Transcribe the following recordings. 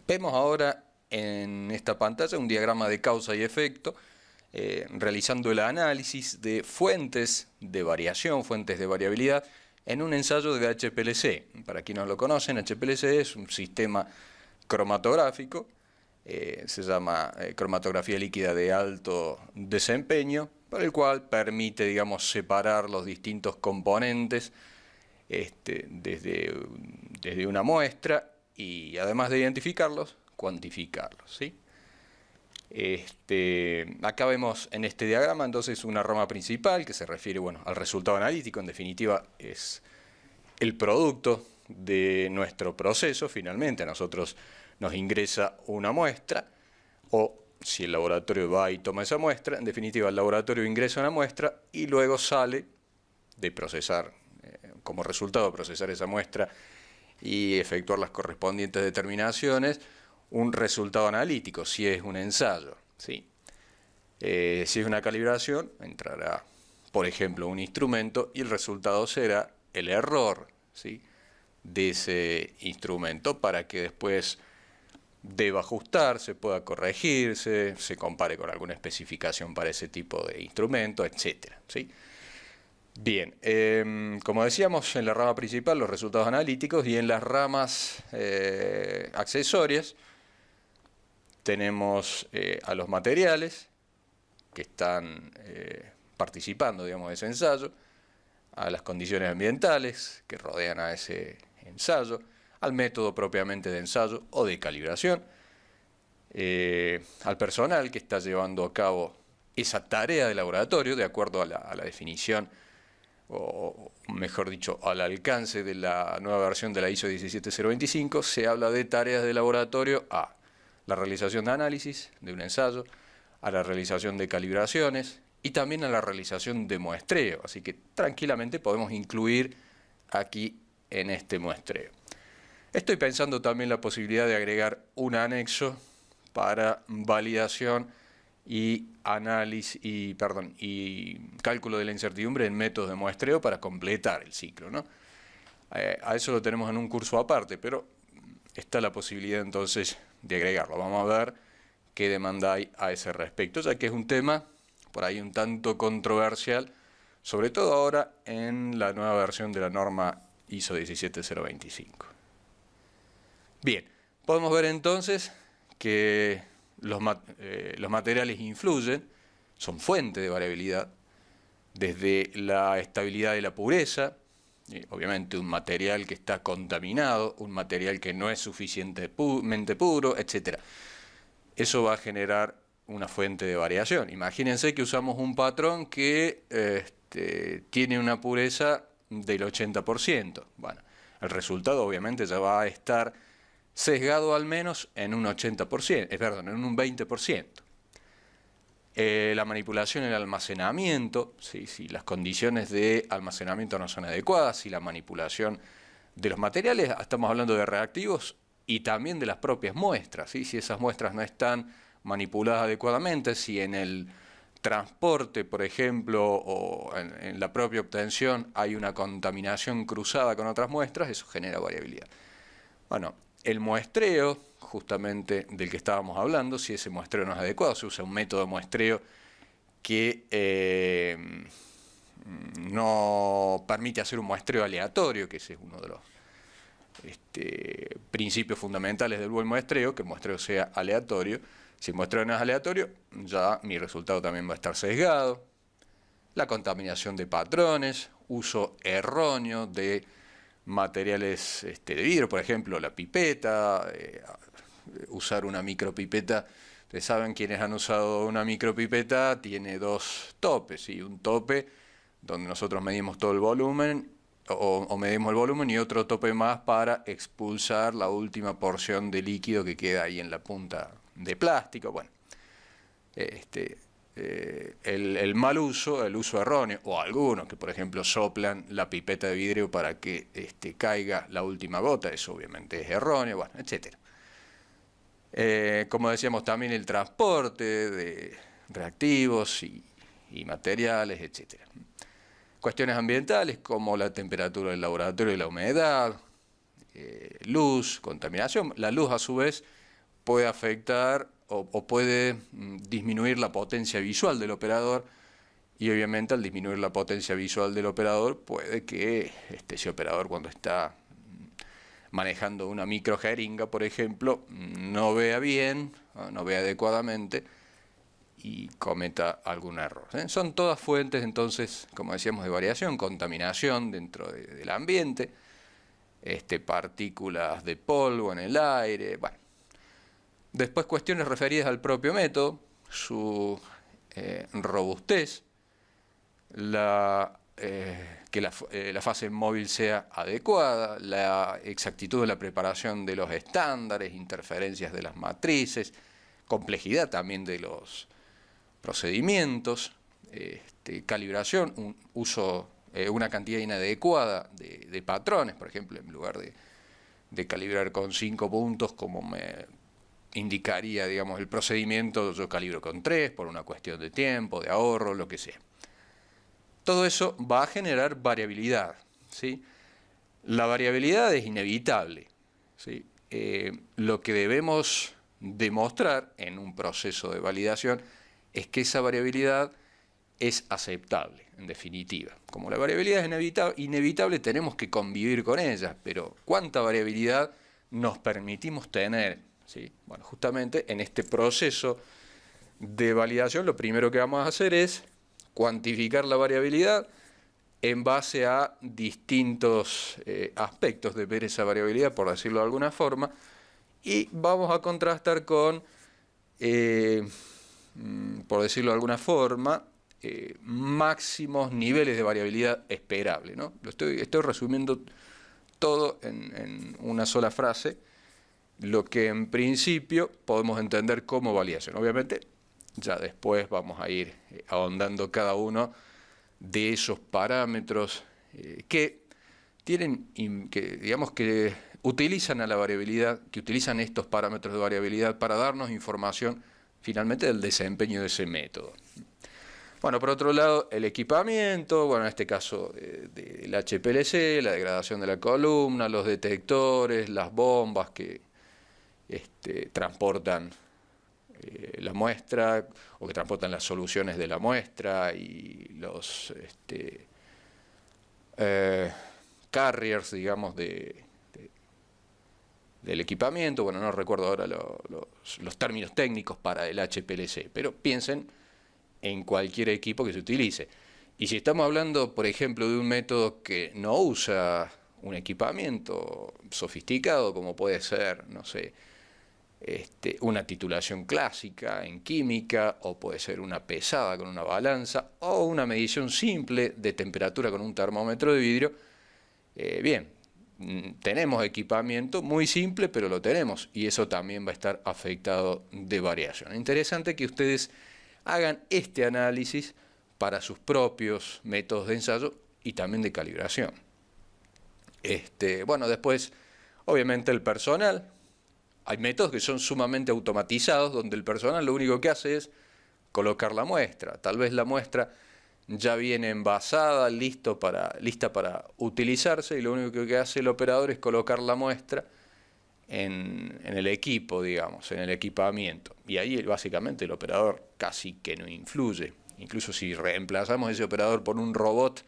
Vemos ahora en esta pantalla un diagrama de causa y efecto, realizando el análisis de fuentes de variación, fuentes de variabilidad, en un ensayo de HPLC. Para quienes no lo conocen, HPLC es un sistema cromatográfico, se llama cromatografía líquida de alto desempeño, para el cual permite, digamos, separar los distintos componentes desde una muestra y, además de identificarlos, cuantificarlos, ¿sí? Acá vemos en este diagrama entonces una rama principal que se refiere, bueno, al resultado analítico. En definitiva es el producto de nuestro proceso. Finalmente a nosotros nos ingresa una muestra, o si el laboratorio va y toma esa muestra, en definitiva el laboratorio ingresa una muestra y luego sale de procesar, como resultado de procesar esa muestra y efectuar las correspondientes determinaciones, un resultado analítico, si es un ensayo, ¿sí? Si es una calibración, entrará, por ejemplo, un instrumento y el resultado será el error, ¿sí?, de ese instrumento, para que después deba ajustarse, pueda corregirse, se compare con alguna especificación para ese tipo de instrumento, etcétera, ¿sí? Bien, como decíamos, en la rama principal los resultados analíticos, y en las ramas accesorias tenemos a los materiales que están participando, digamos, de ese ensayo, a las condiciones ambientales que rodean a ese ensayo, al método propiamente de ensayo o de calibración, al personal que está llevando a cabo esa tarea de laboratorio de acuerdo a la definición, o mejor dicho, al alcance de la nueva versión de la ISO 17025. Se habla de tareas de laboratorio a la realización de análisis de un ensayo, a la realización de calibraciones y también a la realización de muestreo. Así que tranquilamente podemos incluir aquí en este muestreo. Estoy pensando también la posibilidad de agregar un anexo para validación y análisis y cálculo de la incertidumbre en métodos de muestreo para completar el ciclo, ¿no? A eso lo tenemos en un curso aparte, pero está la posibilidad entonces de agregarlo. Vamos a ver qué demanda hay a ese respecto, ya que es un tema por ahí un tanto controversial, sobre todo ahora en la nueva versión de la norma ISO 17025. Bien, podemos ver entonces que los materiales influyen, son fuente de variabilidad, desde la estabilidad y la pureza. Obviamente un material que está contaminado, un material que no es suficientemente puro, etc. Eso va a generar una fuente de variación. Imagínense que usamos un patrón que tiene una pureza del 80%. Bueno, el resultado obviamente ya va a estar sesgado al menos en un 80%, en un 20%. La manipulación y el almacenamiento, si las condiciones de almacenamiento no son adecuadas, si la manipulación de los materiales, estamos hablando de reactivos y también de las propias muestras, ¿sí? Si esas muestras no están manipuladas adecuadamente, si en el transporte, por ejemplo, o en la propia obtención hay una contaminación cruzada con otras muestras, eso genera variabilidad. Bueno, el muestreo, justamente del que estábamos hablando, si ese muestreo no es adecuado, se usa un método de muestreo que no permite hacer un muestreo aleatorio, que ese es uno de los principios fundamentales del buen muestreo, que el muestreo sea aleatorio. Si el muestreo no es aleatorio, ya mi resultado también va a estar sesgado. La contaminación de patrones, uso erróneo de materiales de vidrio, por ejemplo, la pipeta, usar una micropipeta. Ustedes saben, quienes han usado una micropipeta, tiene dos topes, ¿sí? Un tope donde nosotros medimos todo el volumen, o medimos el volumen, y otro tope más para expulsar la última porción de líquido que queda ahí en la punta de plástico. Bueno, el mal uso, el uso erróneo, o algunos que por ejemplo soplan la pipeta de vidrio para que caiga la última gota, eso obviamente es erróneo, bueno, etcétera. Como decíamos, también el transporte de reactivos y materiales, etcétera. Cuestiones ambientales como la temperatura del laboratorio y la humedad, luz, contaminación. La luz, a su vez, puede afectar o puede disminuir la potencia visual del operador, y obviamente al disminuir la potencia visual del operador puede que ese operador, cuando está manejando una microjeringa, por ejemplo, no vea bien, no vea adecuadamente y cometa algún error. Son todas fuentes, entonces, como decíamos, de variación, contaminación dentro del ambiente, partículas de polvo en el aire, bueno. Después cuestiones referidas al propio método, su robustez, que la fase móvil sea adecuada, la exactitud de la preparación de los estándares, interferencias de las matrices, complejidad también de los procedimientos, calibración, una cantidad inadecuada de patrones, por ejemplo, en lugar de calibrar con 5 puntos, como me indicaría, digamos, el procedimiento, yo calibro con 3 por una cuestión de tiempo, de ahorro, lo que sea. Todo eso va a generar variabilidad, ¿sí? La variabilidad es inevitable, ¿sí? Lo que debemos demostrar en un proceso de validación es que esa variabilidad es aceptable, en definitiva. Como la variabilidad es inevitable, tenemos que convivir con ella, pero ¿cuánta variabilidad nos permitimos tener? ¿Sí? Bueno, justamente en este proceso de validación lo primero que vamos a hacer es cuantificar la variabilidad en base a distintos aspectos de ver esa variabilidad, por decirlo de alguna forma, y vamos a contrastar con, por decirlo de alguna forma, máximos niveles de variabilidad esperable, ¿no? Estoy resumiendo todo en una sola frase, lo que en principio podemos entender como validación. Obviamente, ya después vamos a ir ahondando cada uno de esos parámetros que digamos que utilizan a la variabilidad, que utilizan estos parámetros de variabilidad para darnos información finalmente del desempeño de ese método. Bueno, por otro lado, el equipamiento, bueno, en este caso del HPLC, la degradación de la columna, los detectores, las bombas que transportan la muestra o que transportan las soluciones de la muestra, y los carriers, digamos, del equipamiento. Bueno, no recuerdo ahora los términos técnicos para el HPLC, pero piensen en cualquier equipo que se utilice. Y si estamos hablando, por ejemplo, de un método que no usa un equipamiento sofisticado, como puede ser, no sé, una titulación clásica en química, o puede ser una pesada con una balanza, o una medición simple de temperatura con un termómetro de vidrio, bien, tenemos equipamiento muy simple, pero lo tenemos, y eso también va a estar afectado de variación. Interesante que ustedes hagan este análisis para sus propios métodos de ensayo y también de calibración. Bueno, después, obviamente, el personal. Hay métodos que son sumamente automatizados, donde el personal lo único que hace es colocar la muestra. Tal vez la muestra ya viene envasada, lista para utilizarse, y lo único que hace el operador es colocar la muestra en el equipo, digamos, en el equipamiento. Y ahí básicamente el operador casi que no influye. Incluso si reemplazamos ese operador por un robot,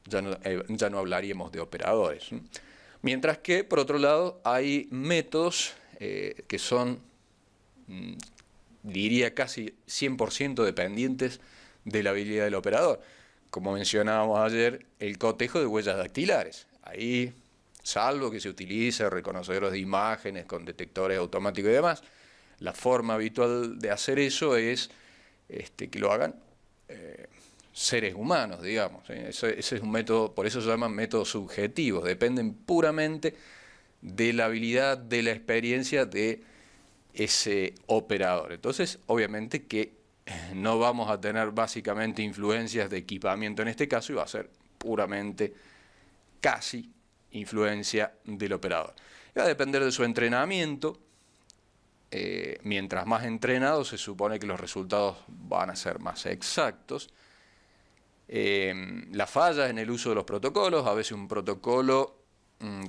ya no hablaríamos de operadores. Mientras que, por otro lado, hay métodos que son, diría, casi 100% dependientes de la habilidad del operador. Como mencionábamos ayer, el cotejo de huellas dactilares. Ahí, salvo que se utilice reconocedores de imágenes con detectores automáticos y demás, la forma habitual de hacer eso es que lo hagan seres humanos, digamos. Ese es un método, por eso se llaman métodos subjetivos, dependen puramente de la habilidad, de la experiencia de ese operador. Entonces, obviamente que no vamos a tener básicamente influencias de equipamiento en este caso, y va a ser puramente, casi, influencia del operador. Va a depender de su entrenamiento. Mientras más entrenado, se supone que los resultados van a ser más exactos. Las fallas en el uso de los protocolos, a veces un protocolo,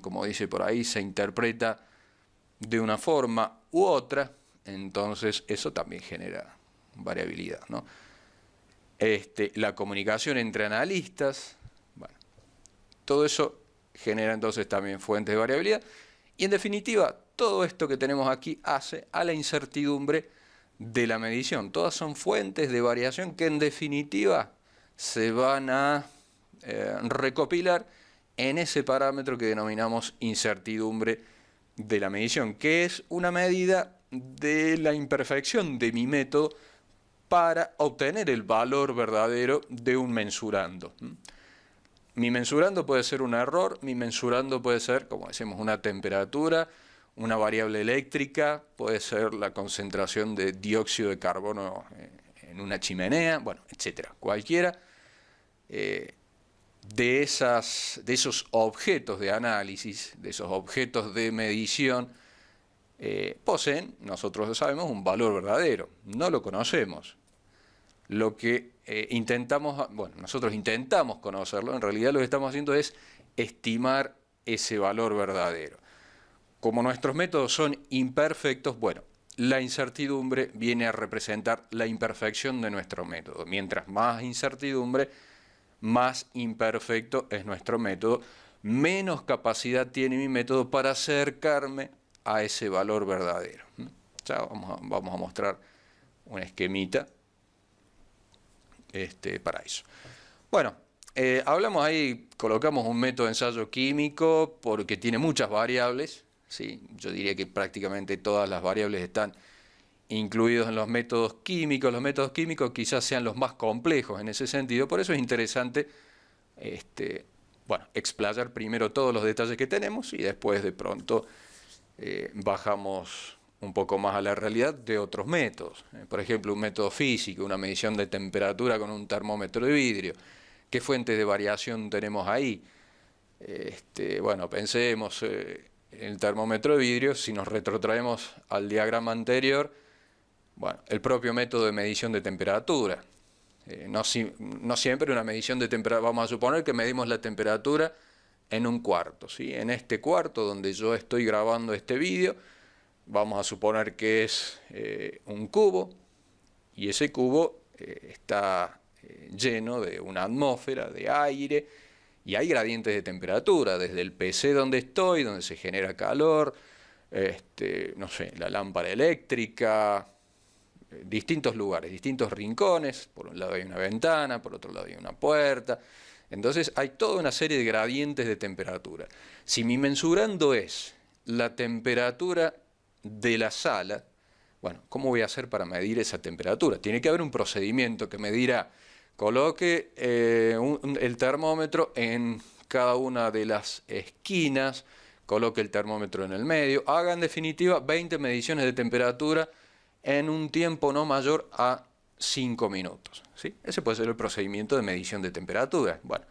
como dice por ahí, se interpreta de una forma u otra, entonces eso también genera variabilidad, ¿no? La comunicación entre analistas, bueno, todo eso genera entonces también fuentes de variabilidad. Y en definitiva, todo esto que tenemos aquí hace a la incertidumbre de la medición. Todas son fuentes de variación que en definitiva se van a recopilar en ese parámetro que denominamos incertidumbre de la medición, que es una medida de la imperfección de mi método para obtener el valor verdadero de un mensurando. Mi mensurando puede ser un error, mi mensurando puede ser, como decimos, una temperatura, una variable eléctrica, puede ser la concentración de dióxido de carbono en una chimenea, bueno, etcétera. Cualquiera de esos objetos de análisis, de esos objetos de medición, poseen, nosotros lo sabemos, un valor verdadero. No lo conocemos. Lo que nosotros intentamos conocerlo, en realidad lo que estamos haciendo es estimar ese valor verdadero. Como nuestros métodos son imperfectos, bueno, la incertidumbre viene a representar la imperfección de nuestro método. Mientras más incertidumbre, más imperfecto es nuestro método, menos capacidad tiene mi método para acercarme a ese valor verdadero. Ya vamos a mostrar un esquemita para eso. Bueno, hablamos ahí, colocamos un método de ensayo químico porque tiene muchas variables, ¿sí? Yo diría que prácticamente todas las variables están incluidos en los métodos químicos. Los métodos químicos quizás sean los más complejos en ese sentido, por eso es interesante explayar primero todos los detalles que tenemos y después de pronto bajamos un poco más a la realidad de otros métodos. Por ejemplo, un método físico, una medición de temperatura con un termómetro de vidrio. ¿Qué fuentes de variación tenemos ahí? Bueno, pensemos en el termómetro de vidrio, si nos retrotraemos al diagrama anterior, bueno, el propio método de medición de temperatura. No siempre una medición de temperatura, vamos a suponer que medimos la temperatura en un cuarto, ¿sí? En este cuarto donde yo estoy grabando este vídeo, vamos a suponer que es un cubo, y ese cubo está lleno de una atmósfera de aire, y hay gradientes de temperatura, desde el PC donde estoy, donde se genera calor, no sé, la lámpara eléctrica, distintos lugares, distintos rincones, por un lado hay una ventana, por otro lado hay una puerta, entonces hay toda una serie de gradientes de temperatura. Si mi mensurando es la temperatura de la sala, bueno, ¿cómo voy a hacer para medir esa temperatura? Tiene que haber un procedimiento que me dirá, coloque el termómetro en cada una de las esquinas, coloque el termómetro en el medio, haga en definitiva 20 mediciones de temperatura en un tiempo no mayor a 5 minutos. ¿Sí? Ese puede ser el procedimiento de medición de temperatura. Bueno,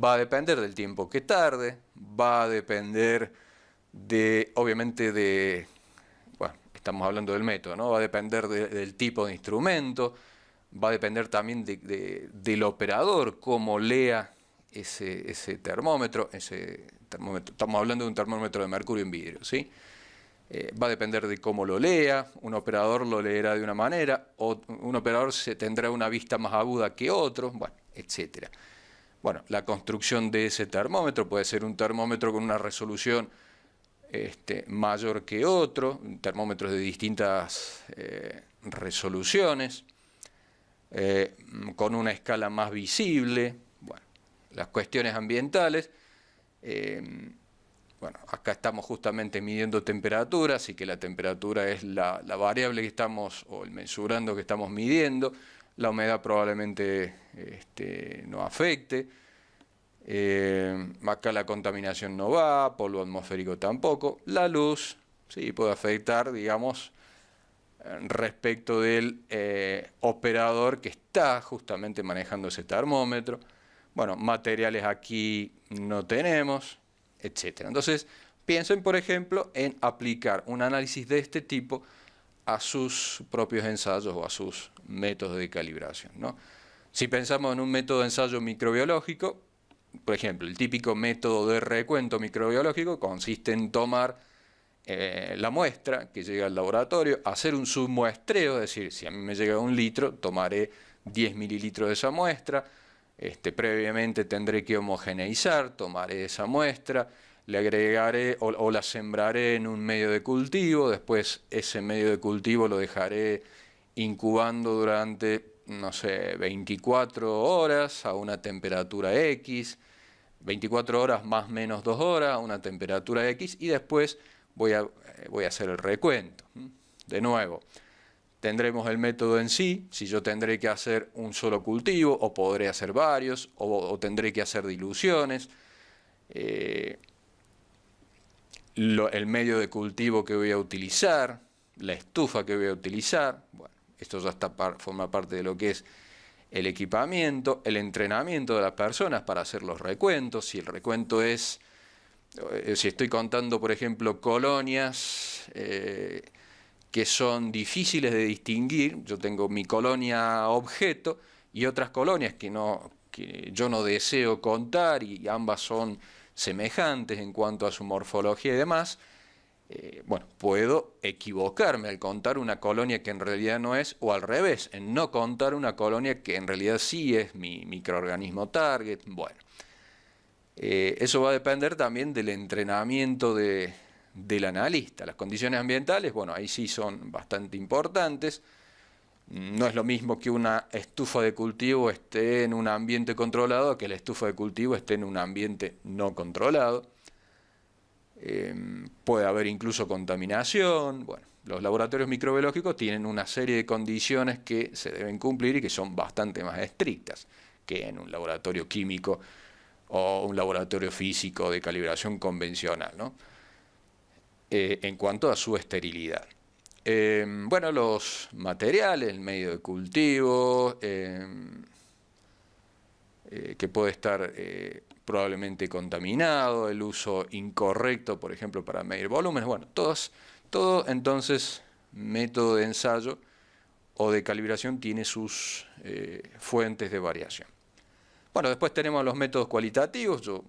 va a depender del tiempo que tarde, va a depender obviamente bueno, estamos hablando del método, ¿no? Va a depender del tipo de instrumento, va a depender también del operador, cómo lea ese termómetro, estamos hablando de un termómetro de mercurio en vidrio, ¿sí? Va a depender de cómo lo lea, un operador lo leerá de una manera, o un operador tendrá una vista más aguda que otro, bueno, etcétera. Bueno, la construcción de ese termómetro puede ser un termómetro con una resolución mayor que otro, termómetros de distintas resoluciones, con una escala más visible. Bueno, las cuestiones ambientales, bueno, acá estamos justamente midiendo temperatura, así que la temperatura es la variable que estamos, o el mensurando que estamos midiendo. La humedad probablemente no afecte. Acá la contaminación no va, polvo atmosférico tampoco. La luz sí puede afectar, digamos, respecto del operador que está justamente manejando ese termómetro. Bueno, materiales aquí no tenemos, etcétera. Entonces, piensen, por ejemplo, en aplicar un análisis de este tipo a sus propios ensayos o a sus métodos de calibración, ¿no? Si pensamos en un método de ensayo microbiológico, por ejemplo, el típico método de recuento microbiológico consiste en tomar la muestra que llega al laboratorio, hacer un submuestreo, es decir, si a mí me llega 1 litro, tomaré 10 mililitros de esa muestra, previamente tendré que homogeneizar, tomaré esa muestra, le agregaré o la sembraré en un medio de cultivo, después ese medio de cultivo lo dejaré incubando durante, no sé, 24 horas a una temperatura X, 24 horas más menos 2 horas a una temperatura X, y después voy a hacer el recuento. De nuevo, tendremos el método en sí, si yo tendré que hacer un solo cultivo, o podré hacer varios, o tendré que hacer diluciones. El medio de cultivo que voy a utilizar, la estufa que voy a utilizar, bueno, esto ya forma parte de lo que es el equipamiento, el entrenamiento de las personas para hacer los recuentos. Si el recuento es, si estoy contando, por ejemplo, colonias que son difíciles de distinguir, yo tengo mi colonia objeto y otras colonias que yo no deseo contar, y ambas son semejantes en cuanto a su morfología y demás. Bueno, puedo equivocarme al contar una colonia que en realidad no es, o al revés, en no contar una colonia que en realidad sí es mi microorganismo target. Bueno, eso va a depender también del entrenamiento del analista. Las condiciones ambientales, bueno, ahí sí son bastante importantes. No es lo mismo que una estufa de cultivo esté en un ambiente controlado que la estufa de cultivo esté en un ambiente no controlado. Puede haber incluso contaminación. Bueno, los laboratorios microbiológicos tienen una serie de condiciones que se deben cumplir y que son bastante más estrictas que en un laboratorio químico o un laboratorio físico de calibración convencional, ¿no? En cuanto a su esterilidad. Bueno, los materiales, el medio de cultivo, que puede estar probablemente contaminado, el uso incorrecto, por ejemplo, para medir volúmenes. Bueno, todo entonces método de ensayo o de calibración tiene sus fuentes de variación. Bueno, después tenemos los métodos cualitativos. Yo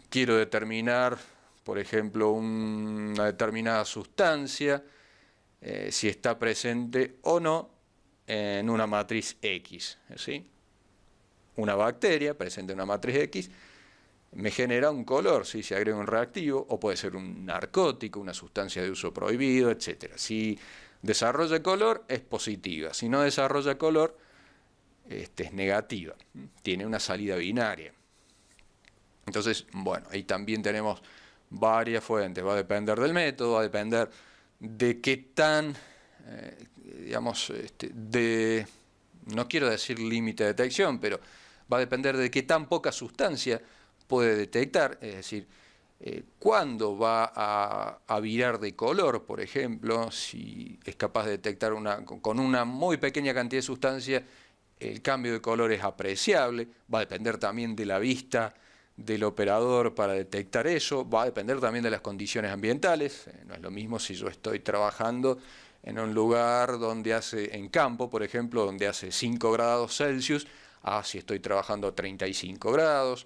quiero determinar, por ejemplo, una determinada sustancia, si está presente o no en una matriz X, ¿sí? Una bacteria presente en una matriz X me genera un color, ¿sí? Si agrego un reactivo, o puede ser un narcótico, una sustancia de uso prohibido, etc. Si desarrolla color, es positiva. Si no desarrolla color, es negativa. Tiene una salida binaria. Entonces, bueno, ahí también tenemos varias fuentes. Va a depender del método, va a depender de qué tan, digamos, no quiero decir límite de detección, pero va a depender de qué tan poca sustancia puede detectar, es decir, cuándo va a virar de color, por ejemplo, si es capaz de detectar con una muy pequeña cantidad de sustancia, el cambio de color es apreciable. Va a depender también de la vista del operador para detectar eso, va a depender también de las condiciones ambientales. No es lo mismo si yo estoy trabajando en un lugar donde en campo, por ejemplo, donde hace 5 grados Celsius, si estoy trabajando a 35 grados.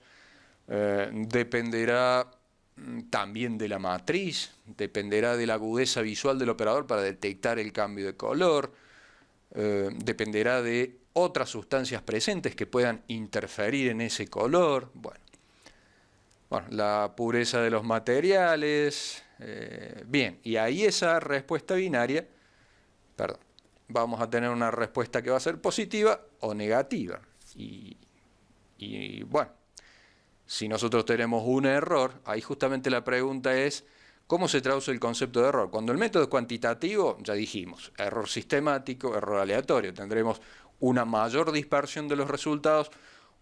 Dependerá también de la matriz, dependerá de la agudeza visual del operador para detectar el cambio de color, dependerá de otras sustancias presentes que puedan interferir en ese color. Bueno, la pureza de los materiales. Bien, y ahí esa respuesta binaria, vamos a tener una respuesta que va a ser positiva o negativa. Y bueno, si nosotros tenemos un error, ahí justamente la pregunta es, ¿cómo se traduce el concepto de error? Cuando el método es cuantitativo, ya dijimos, error sistemático, error aleatorio, tendremos una mayor dispersión de los resultados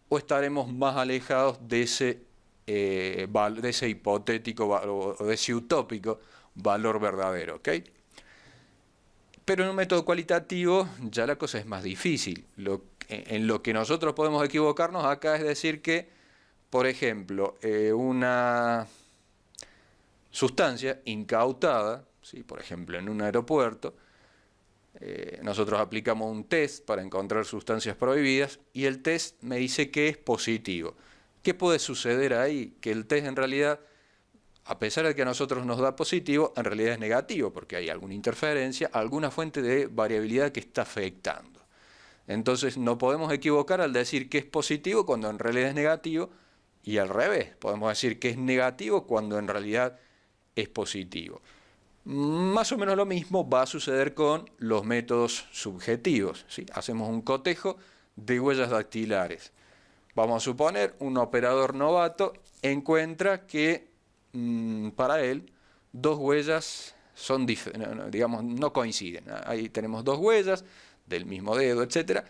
o estaremos más alejados de ese hipotético o de ese utópico valor verdadero, ¿ok? Pero en un método cualitativo ya la cosa es más difícil. En lo que nosotros podemos equivocarnos acá es decir que, por ejemplo, una sustancia incautada, ¿sí? Por ejemplo, en un aeropuerto, nosotros aplicamos un test para encontrar sustancias prohibidas y el test me dice que es positivo. ¿Qué puede suceder ahí? Que el test en realidad a pesar de que a nosotros nos da positivo, en realidad es negativo, porque hay alguna interferencia, alguna fuente de variabilidad que está afectando. Entonces no podemos equivocar al decir que es positivo cuando en realidad es negativo, y al revés, podemos decir que es negativo cuando en realidad es positivo. Más o menos lo mismo va a suceder con los métodos subjetivos, ¿sí? Hacemos un cotejo de huellas dactilares. Vamos a suponer un operador novato encuentra que para él dos huellas son digamos, no coinciden. Ahí tenemos dos huellas del mismo dedo, etcétera,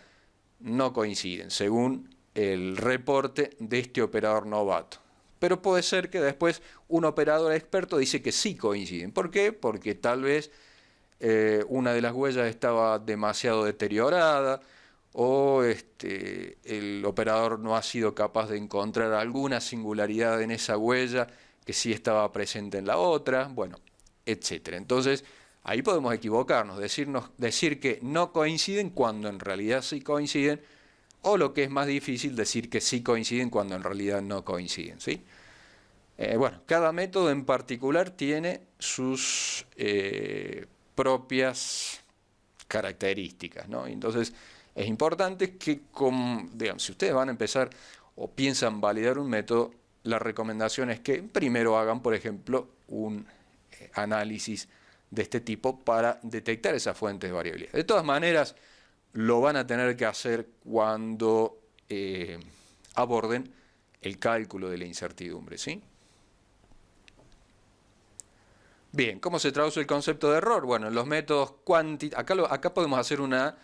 no coinciden según el reporte de este operador novato. Pero puede ser que después un operador experto dice que sí coinciden. ¿Por qué? Porque tal vez una de las huellas estaba demasiado deteriorada, o el operador no ha sido capaz de encontrar alguna singularidad en esa huella que sí estaba presente en la otra, bueno, etcétera. Entonces, ahí podemos equivocarnos, decir que no coinciden cuando en realidad sí coinciden, o lo que es más difícil, decir que sí coinciden cuando en realidad no coinciden, ¿sí? Bueno, cada método en particular tiene sus propias características, ¿no? Entonces, es importante que, digamos, si ustedes van a empezar o piensan validar un método, la recomendación es que primero hagan, por ejemplo, un análisis de este tipo para detectar esas fuentes de variabilidad. De todas maneras, lo van a tener que hacer cuando aborden el cálculo de la incertidumbre, ¿sí? Bien, ¿cómo se traduce el concepto de error? Bueno, en los métodos acá podemos hacer una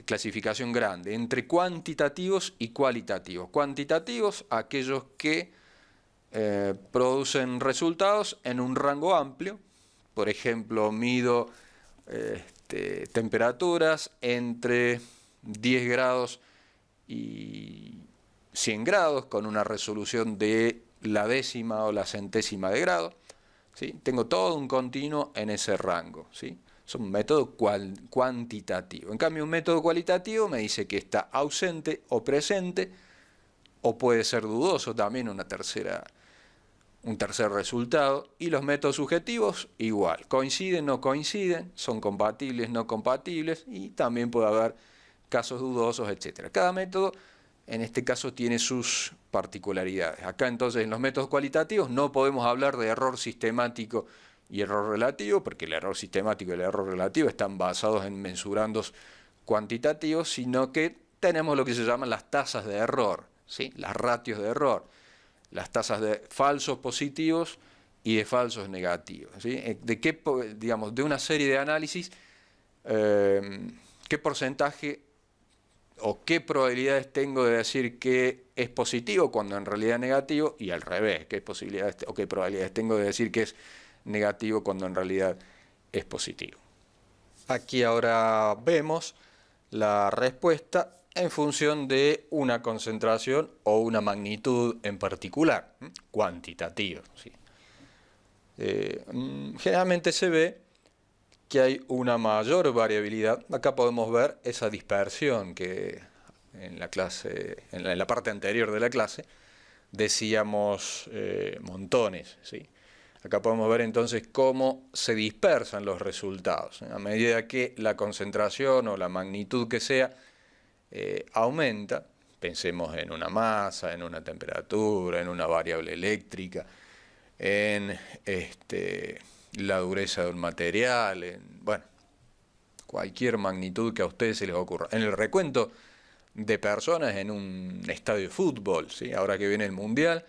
clasificación grande entre cuantitativos y cualitativos. Cuantitativos, aquellos que producen resultados en un rango amplio. Por ejemplo, mido temperaturas entre 10 grados y 100 grados con una resolución de la décima o la centésima de grado, ¿sí? Tengo todo un continuo en ese rango, ¿sí? Es un método cuantitativo. En cambio, un método cualitativo me dice que está ausente o presente, o puede ser dudoso también un tercer resultado. Y los métodos subjetivos, igual. Coinciden, no coinciden, son compatibles, no compatibles, y también puede haber casos dudosos, etc. Cada método, en este caso, tiene sus particularidades. Acá entonces, en los métodos cualitativos, no podemos hablar de error sistemático y error relativo, porque el error sistemático y el error relativo están basados en mensurandos cuantitativos, sino que tenemos lo que se llaman las tasas de error, ¿sí? Las ratios de error, las tasas de falsos positivos y de falsos negativos, ¿sí? Digamos, de una serie de análisis, qué porcentaje o qué probabilidades tengo de decir que es positivo cuando en realidad es negativo, y al revés, qué posibilidades o qué probabilidades tengo de decir que es negativo cuando en realidad es positivo. Aquí ahora vemos la respuesta en función de una concentración o una magnitud en particular, cuantitativa, ¿sí? Generalmente se ve que hay una mayor variabilidad. Acá podemos ver esa dispersión que en la clase, en la parte anterior de la clase, decíamos montones, ¿sí? Acá podemos ver entonces cómo se dispersan los resultados. A medida que la concentración o la magnitud que sea aumenta, pensemos en una masa, en una temperatura, en una variable eléctrica, en la dureza de un material, bueno, cualquier magnitud que a ustedes se les ocurra. En el recuento de personas en un estadio de fútbol, ¿sí? Ahora que viene el Mundial,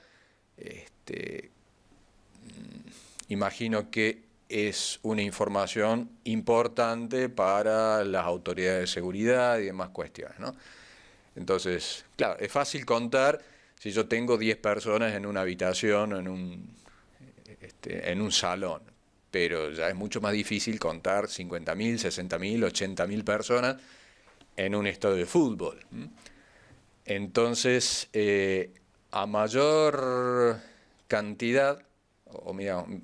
imagino que es una información importante para las autoridades de seguridad y demás cuestiones, ¿no? Entonces, claro, es fácil contar si yo tengo 10 personas en una habitación o en un salón, pero ya es mucho más difícil contar 50.000, 60.000, 80.000 personas en un estadio de fútbol. Entonces, a mayor cantidad, o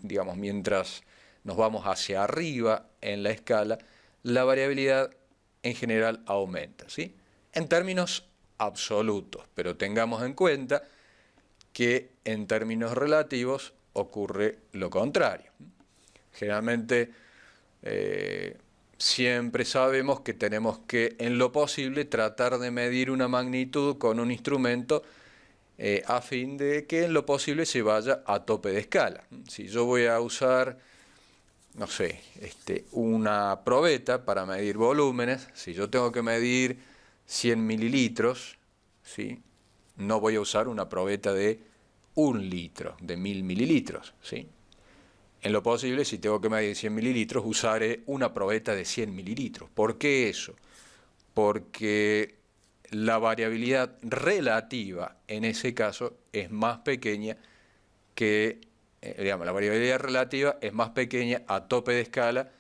digamos, mientras nos vamos hacia arriba en la escala, la variabilidad en general aumenta, ¿sí? En términos absolutos, pero tengamos en cuenta que en términos relativos ocurre lo contrario. Generalmente siempre sabemos que tenemos que, en lo posible, tratar de medir una magnitud con un instrumento a fin de que en lo posible se vaya a tope de escala. Si yo voy a usar, no sé, una probeta para medir volúmenes, si yo tengo que medir 100 mililitros, ¿sí?, no voy a usar una probeta de 1 litro, de 1000 mililitros, ¿sí? En lo posible, si tengo que medir 100 mililitros, usaré una probeta de 100 mililitros. ¿Por qué eso? Porque la variabilidad relativa en ese caso es más pequeña que, digamos, la variabilidad relativa es más pequeña a tope de escala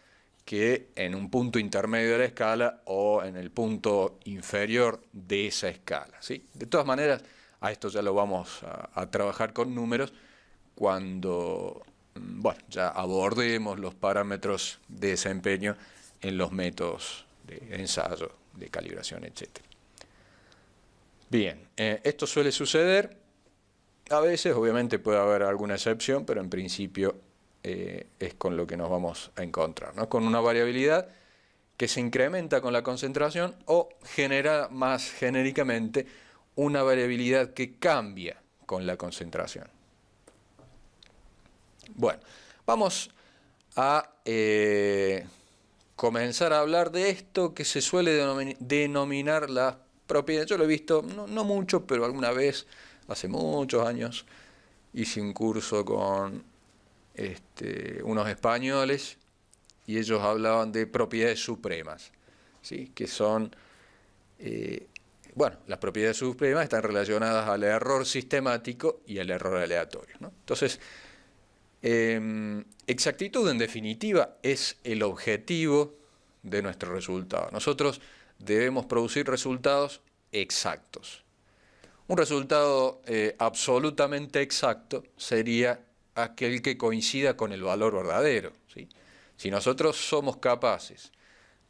que en un punto intermedio de la escala o en el punto inferior de esa escala, ¿sí? De todas maneras, a esto ya lo vamos a trabajar con números cuando, bueno, ya abordemos los parámetros de desempeño en los métodos de ensayo, de calibración, etc. Bien, esto suele suceder. A veces, obviamente, puede haber alguna excepción, pero en principio es con lo que nos vamos a encontrar, ¿no? Con una variabilidad que se incrementa con la concentración o genera más genéricamente una variabilidad que cambia con la concentración. Bueno, vamos a comenzar a hablar de esto que se suele denominar las propiedades. Yo lo he visto, no mucho, pero alguna vez, hace muchos años, hice un curso con unos españoles y ellos hablaban de propiedades supremas, ¿sí?, que son, bueno, las propiedades supremas están relacionadas al error sistemático y al error aleatorio, ¿no? Entonces, exactitud en definitiva es el objetivo de nuestro resultado. Nosotros debemos producir resultados exactos. Un resultado absolutamente exacto sería aquel que coincida con el valor verdadero, ¿sí? Si nosotros somos capaces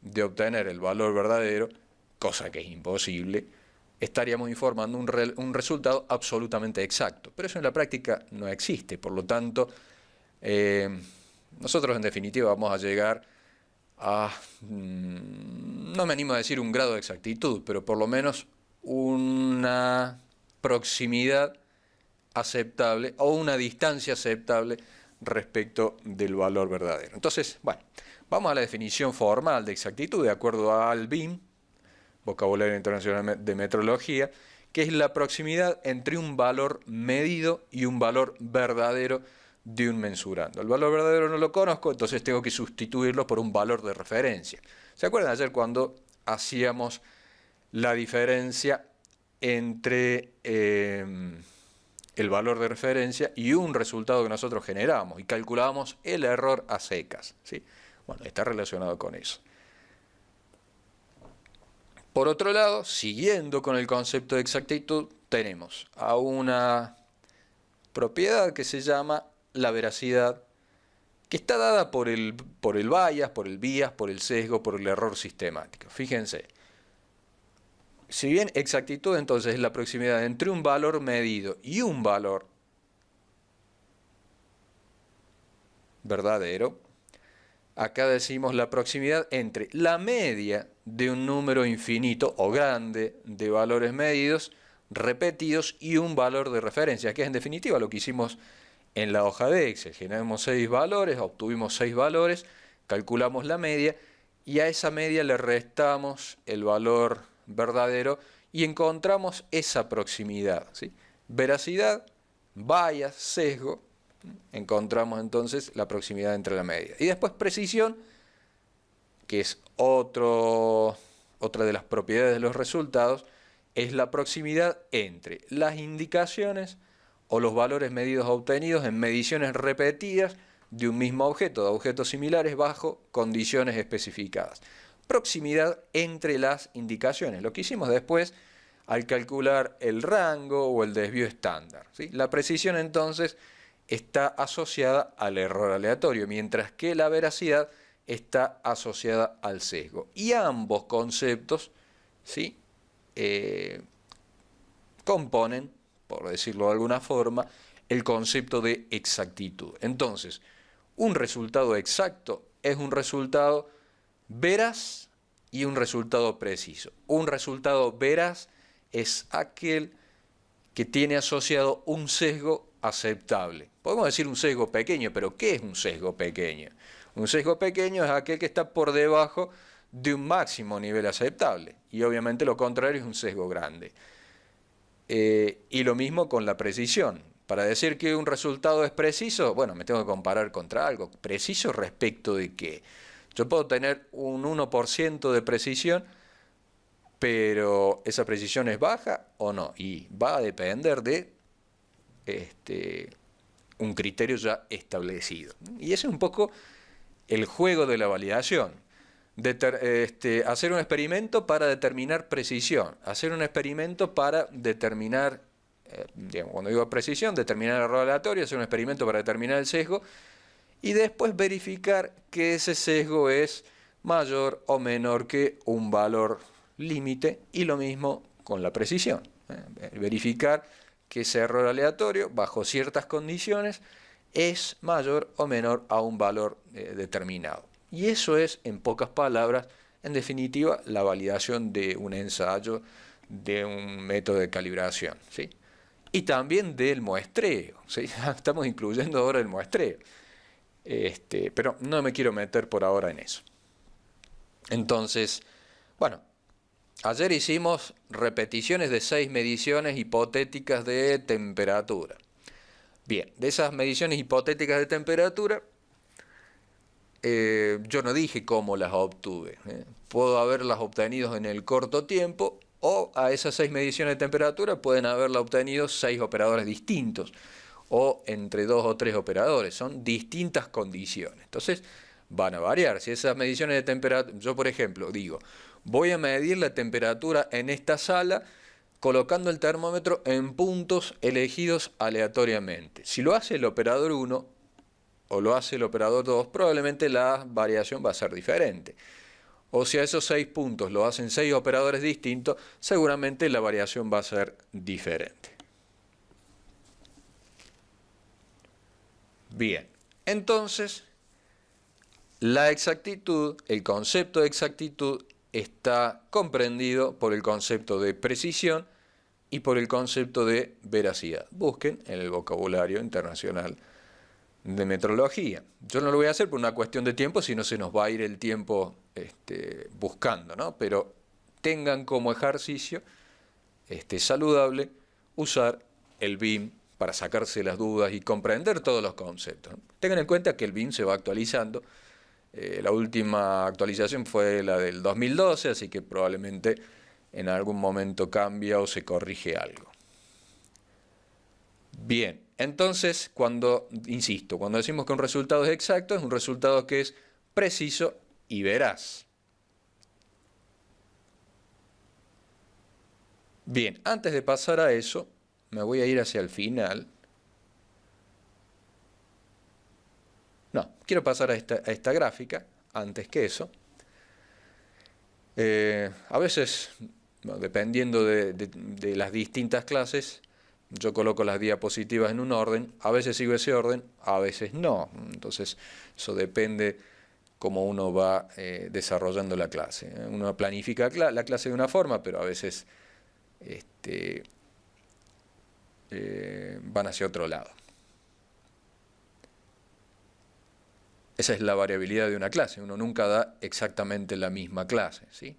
de obtener el valor verdadero, cosa que es imposible, estaríamos informando un resultado absolutamente exacto. Pero eso en la práctica no existe. Por lo tanto, nosotros en definitiva vamos a llegar a, no me animo a decir un grado de exactitud, pero por lo menos una proximidad aceptable o una distancia aceptable respecto del valor verdadero. Entonces, bueno, vamos a la definición formal de exactitud de acuerdo al BIM, Vocabulario Internacional de Metrología, que es la proximidad entre un valor medido y un valor verdadero de un mensurando. El valor verdadero no lo conozco, entonces tengo que sustituirlo por un valor de referencia. ¿Se acuerdan ayer cuando hacíamos la diferencia entre el valor de referencia y un resultado que nosotros generamos y calculábamos el error a secas, ¿sí? Bueno, está relacionado con eso. Por otro lado, siguiendo con el concepto de exactitud, tenemos a una propiedad que se llama la veracidad, que está dada por el bias, por el sesgo, por el error sistemático. Fíjense, si bien exactitud entonces es la proximidad entre un valor medido y un valor verdadero, acá decimos la proximidad entre la media de un número infinito o grande de valores medidos repetidos y un valor de referencia, que es en definitiva lo que hicimos en la hoja de Excel. Generamos 6 valores, obtuvimos 6 valores, calculamos la media y a esa media le restamos el valor verdadero y encontramos esa proximidad, ¿sí? Veracidad, bias, sesgo, encontramos entonces la proximidad entre la media. Y después precisión, que es otra de las propiedades de los resultados, es la proximidad entre las indicaciones o los valores medidos obtenidos en mediciones repetidas de un mismo objeto, de objetos similares bajo condiciones especificadas. Proximidad entre las indicaciones, lo que hicimos después al calcular el rango o el desvío estándar, ¿sí? La precisión entonces está asociada al error aleatorio, mientras que la veracidad está asociada al sesgo. Y ambos conceptos, ¿sí?, componen, por decirlo de alguna forma, el concepto de exactitud. Entonces, un resultado exacto es un resultado veraz y un resultado preciso. Un resultado veraz es aquel que tiene asociado un sesgo aceptable. Podemos decir un sesgo pequeño, pero ¿qué es un sesgo pequeño? Un sesgo pequeño es aquel que está por debajo de un máximo nivel aceptable, y obviamente lo contrario es un sesgo grande. Y lo mismo con la precisión. Para decir que un resultado es preciso, bueno, me tengo que comparar contra algo. ¿Preciso respecto de qué? Yo puedo tener un 1% de precisión, pero ¿esa precisión es baja o no? Y va a depender de un criterio ya establecido. Y ese es un poco el juego de la validación. Hacer un experimento para determinar precisión, hacer un experimento para determinar, cuando digo precisión, determinar el error aleatorio, hacer un experimento para determinar el sesgo y después verificar que ese sesgo es mayor o menor que un valor límite, y lo mismo con la precisión. Verificar que ese error aleatorio, bajo ciertas condiciones, es mayor o menor a un valor determinado. Y eso es, en pocas palabras, en definitiva, la validación de un ensayo, de un método de calibración, ¿sí? Y también del muestreo, ¿sí? Estamos incluyendo ahora el muestreo. Pero no me quiero meter por ahora en eso. Entonces, bueno, ayer hicimos repeticiones de 6 mediciones hipotéticas de temperatura. Bien, de esas mediciones hipotéticas de temperatura, yo no dije cómo las obtuve. Puedo haberlas obtenido en el corto tiempo, o a esas 6 mediciones de temperatura pueden haberla obtenido 6 operadores distintos, o entre 2 o 3 operadores. Son distintas condiciones. Entonces, van a variar. Si esas mediciones de temperatura, yo por ejemplo digo, voy a medir la temperatura en esta sala colocando el termómetro en puntos elegidos aleatoriamente. Si lo hace el operador 1 o lo hace el operador 2, probablemente la variación va a ser diferente. O si a esos 6 puntos lo hacen 6 operadores distintos, seguramente la variación va a ser diferente. Bien, entonces la exactitud, el concepto de exactitud está comprendido por el concepto de precisión y por el concepto de veracidad. Busquen en el vocabulario internacional de metrología. Yo no lo voy a hacer por una cuestión de tiempo, si no se nos va a ir el tiempo buscando, ¿no? Pero tengan como ejercicio saludable usar el BIM para sacarse las dudas y comprender todos los conceptos, ¿no? Tengan en cuenta que el BIM se va actualizando. La última actualización fue la del 2012, así que probablemente en algún momento cambia o se corrige algo. Bien, entonces, insisto, cuando decimos que un resultado es exacto, es un resultado que es preciso y veraz. Bien, antes de pasar a eso, me voy a ir hacia el final. No, quiero pasar a esta gráfica, antes que eso. A veces, dependiendo de las distintas clases, yo coloco las diapositivas en un orden, a veces sigo ese orden, a veces no. Entonces, eso depende cómo uno va desarrollando la clase. Uno planifica la clase de una forma, pero a veces van hacia otro lado. Esa es la variabilidad de una clase. Uno nunca da exactamente la misma clase, ¿sí?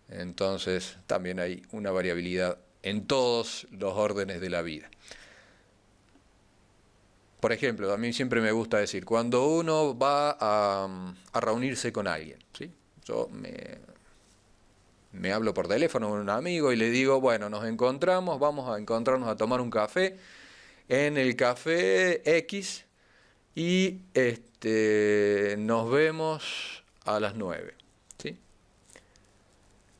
Entonces, también hay una variabilidad en todos los órdenes de la vida. Por ejemplo, a mí siempre me gusta decir, cuando uno va a reunirse con alguien, ¿sí? Yo me hablo por teléfono con un amigo y le digo, bueno, nos encontramos, vamos a encontrarnos a tomar un café en el café X y nos vemos a las 9, ¿sí?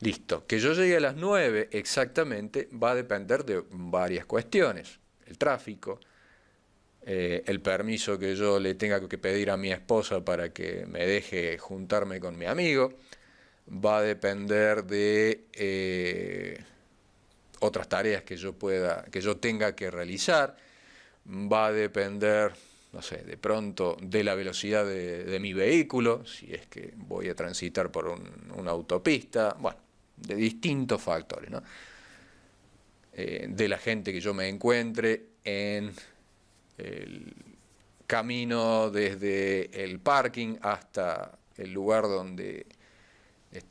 Listo. Que yo llegue a las 9 exactamente va a depender de varias cuestiones. El tráfico, el permiso que yo le tenga que pedir a mi esposa para que me deje juntarme con mi amigo, va a depender de otras tareas que yo tenga que realizar, va a depender, no sé, de pronto de la velocidad de mi vehículo, si es que voy a transitar por una autopista, bueno, de distintos factores, ¿no? De la gente que yo me encuentre en el camino desde el parking hasta el lugar donde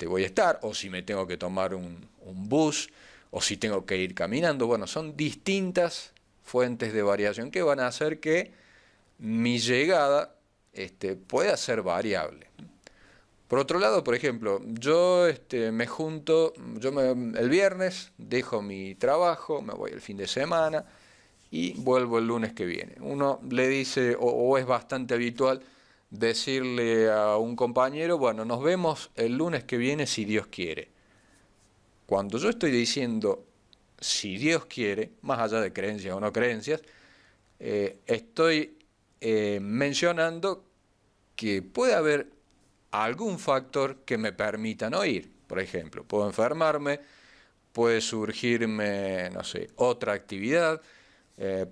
voy a estar, o si me tengo que tomar un bus, o si tengo que ir caminando. Bueno, son distintas fuentes de variación que van a hacer que mi llegada pueda ser variable. Por otro lado, por ejemplo, yo me junto, el viernes dejo mi trabajo, me voy el fin de semana y vuelvo el lunes que viene. Uno le dice, o es bastante habitual, decirle a un compañero, bueno, nos vemos el lunes que viene si Dios quiere. Cuando yo estoy diciendo si Dios quiere, más allá de creencias o no creencias, estoy mencionando que puede haber algún factor que me permita no ir. Por ejemplo, puedo enfermarme, puede surgirme, no sé, otra actividad,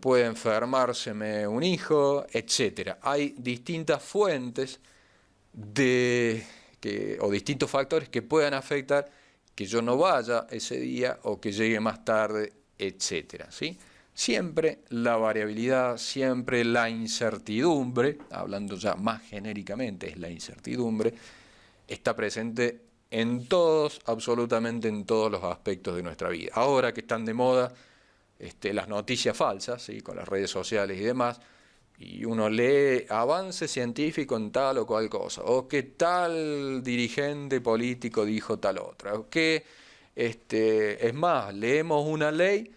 puede enfermárseme un hijo, etcétera. Hay distintas fuentes o distintos factores que puedan afectar que yo no vaya ese día o que llegue más tarde, etcétera, ¿sí? Siempre la variabilidad, siempre la incertidumbre, hablando ya más genéricamente, es la incertidumbre, está presente en todos, absolutamente en todos los aspectos de nuestra vida. Ahora que están de moda las noticias falsas, ¿sí? Con las redes sociales y demás, y uno lee avance científico en tal o cual cosa, o que tal dirigente político dijo tal otra, o que, es más, leemos una ley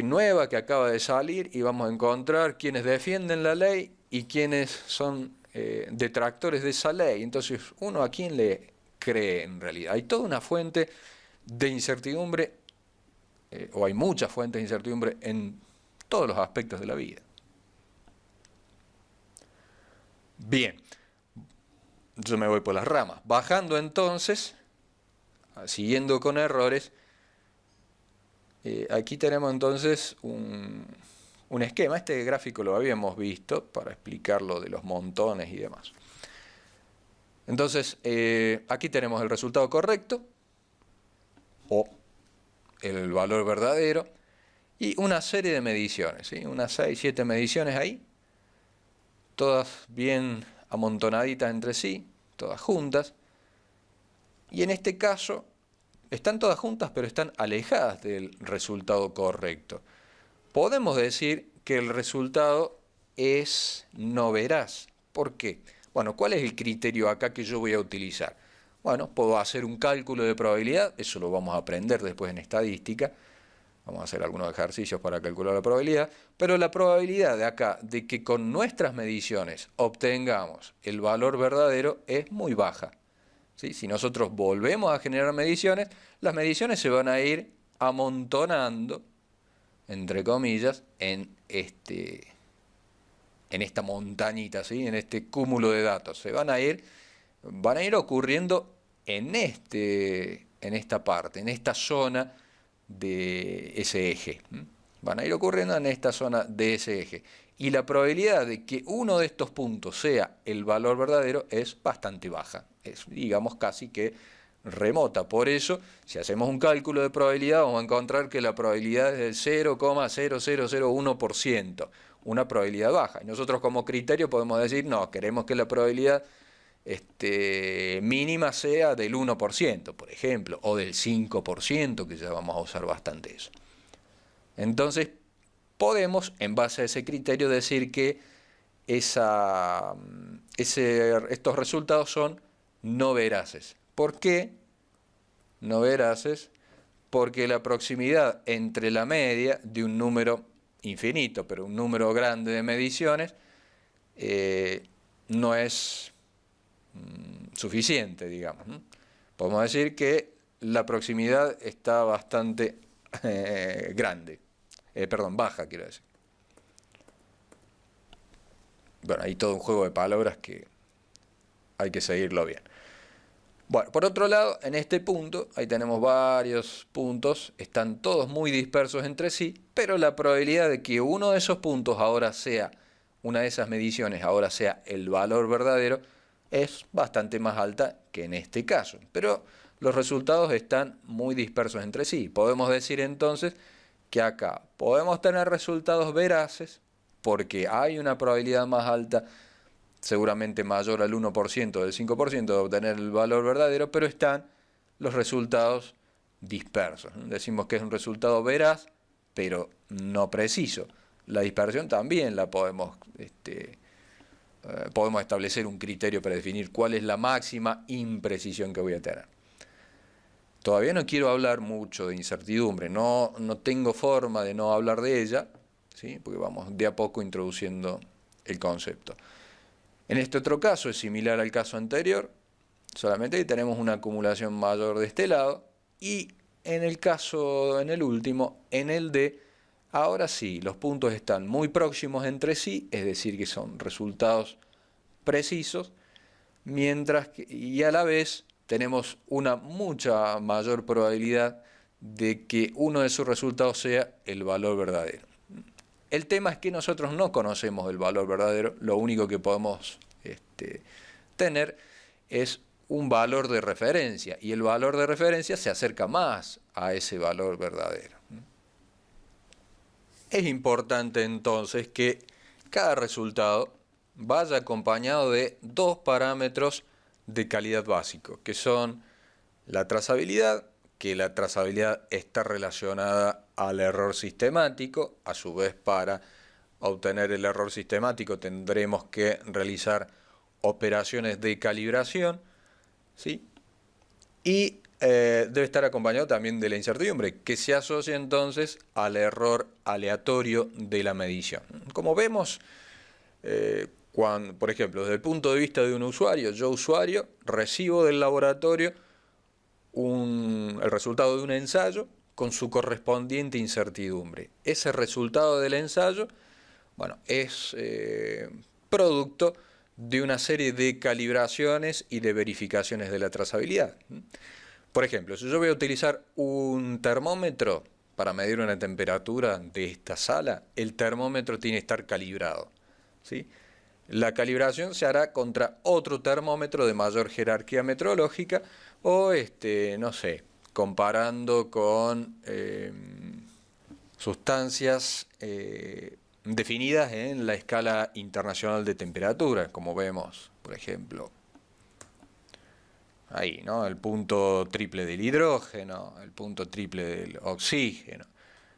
nueva que acaba de salir y vamos a encontrar quienes defienden la ley y quienes son detractores de esa ley. Entonces, ¿uno a quién le cree en realidad? Hay toda una fuente de incertidumbre, o hay muchas fuentes de incertidumbre en todos los aspectos de la vida. Bien, yo me voy por las ramas. Bajando entonces, siguiendo con errores, aquí tenemos entonces un esquema. Este gráfico lo habíamos visto para explicar lo de los montones y demás. Entonces, aquí tenemos el resultado correcto o el valor verdadero y una serie de mediciones, ¿sí? Unas 6, 7 mediciones ahí, todas bien amontonaditas entre sí, todas juntas. Y en este caso están todas juntas, pero están alejadas del resultado correcto. Podemos decir que el resultado es no veraz. ¿Por qué? Bueno, ¿cuál es el criterio acá que yo voy a utilizar? Bueno, puedo hacer un cálculo de probabilidad, eso lo vamos a aprender después en estadística. Vamos a hacer algunos ejercicios para calcular la probabilidad, pero la probabilidad de acá de que con nuestras mediciones obtengamos el valor verdadero es muy baja. ¿Sí? Si nosotros volvemos a generar mediciones, las mediciones se van a ir amontonando, entre comillas, en esta montañita, ¿sí? En este cúmulo de datos. Van a ir ocurriendo en esta parte, en esta zona de ese eje. Van a ir ocurriendo en esta zona de ese eje. Y la probabilidad de que uno de estos puntos sea el valor verdadero es bastante baja. Es, digamos, casi que remota. Por eso, si hacemos un cálculo de probabilidad, vamos a encontrar que la probabilidad es del 0,0001%. Una probabilidad baja. Y nosotros como criterio podemos decir, no, queremos que la probabilidad mínima sea del 1%, por ejemplo, o del 5%, que ya vamos a usar bastante eso. Entonces, podemos, en base a ese criterio, decir que estos resultados son no veraces. ¿Por qué no veraces? Porque la proximidad entre la media de un número infinito, pero un número grande de mediciones, no es suficiente, digamos. Podemos decir que la proximidad está bastante grande. Baja, quiero decir. Bueno, hay todo un juego de palabras que hay que seguirlo bien. Bueno, por otro lado, en este punto, ahí tenemos varios puntos, están todos muy dispersos entre sí, pero la probabilidad de que uno de esos puntos ahora sea, una de esas mediciones ahora sea el valor verdadero, es bastante más alta que en este caso. Pero los resultados están muy dispersos entre sí. Podemos decir entonces que acá podemos tener resultados veraces porque hay una probabilidad más alta, seguramente mayor al 1% del 5% de obtener el valor verdadero, pero están los resultados dispersos. Decimos que es un resultado veraz, pero no preciso. La dispersión también la podemos establecer un criterio para definir cuál es la máxima imprecisión que voy a tener. Todavía no quiero hablar mucho de incertidumbre, no tengo forma de no hablar de ella, ¿sí? Porque vamos de a poco introduciendo el concepto. En este otro caso es similar al caso anterior, solamente que tenemos una acumulación mayor de este lado, y en el último, en el D, ahora sí, los puntos están muy próximos entre sí, es decir, que son resultados precisos, mientras que, y a la vez tenemos una mucha mayor probabilidad de que uno de sus resultados sea el valor verdadero. El tema es que nosotros no conocemos el valor verdadero, lo único que podemos tener es un valor de referencia, y el valor de referencia se acerca más a ese valor verdadero. Es importante entonces que cada resultado vaya acompañado de dos parámetros de calidad básico, que son la trazabilidad, que la trazabilidad está relacionada al error sistemático. A su vez, para obtener el error sistemático tendremos que realizar operaciones de calibración, ¿sí? Y debe estar acompañado también de la incertidumbre, que se asocia entonces al error aleatorio de la medición. Como vemos, por ejemplo, desde el punto de vista de un usuario, yo usuario recibo del laboratorio el resultado de un ensayo con su correspondiente incertidumbre. Ese resultado del ensayo, bueno, es producto de una serie de calibraciones y de verificaciones de la trazabilidad. Por ejemplo, si yo voy a utilizar un termómetro para medir una temperatura de esta sala, el termómetro tiene que estar calibrado, ¿sí? La calibración se hará contra otro termómetro de mayor jerarquía metrológica o, no sé, comparando con sustancias definidas en la escala internacional de temperatura, como vemos, por ejemplo, ahí, ¿no? El punto triple del hidrógeno, el punto triple del oxígeno,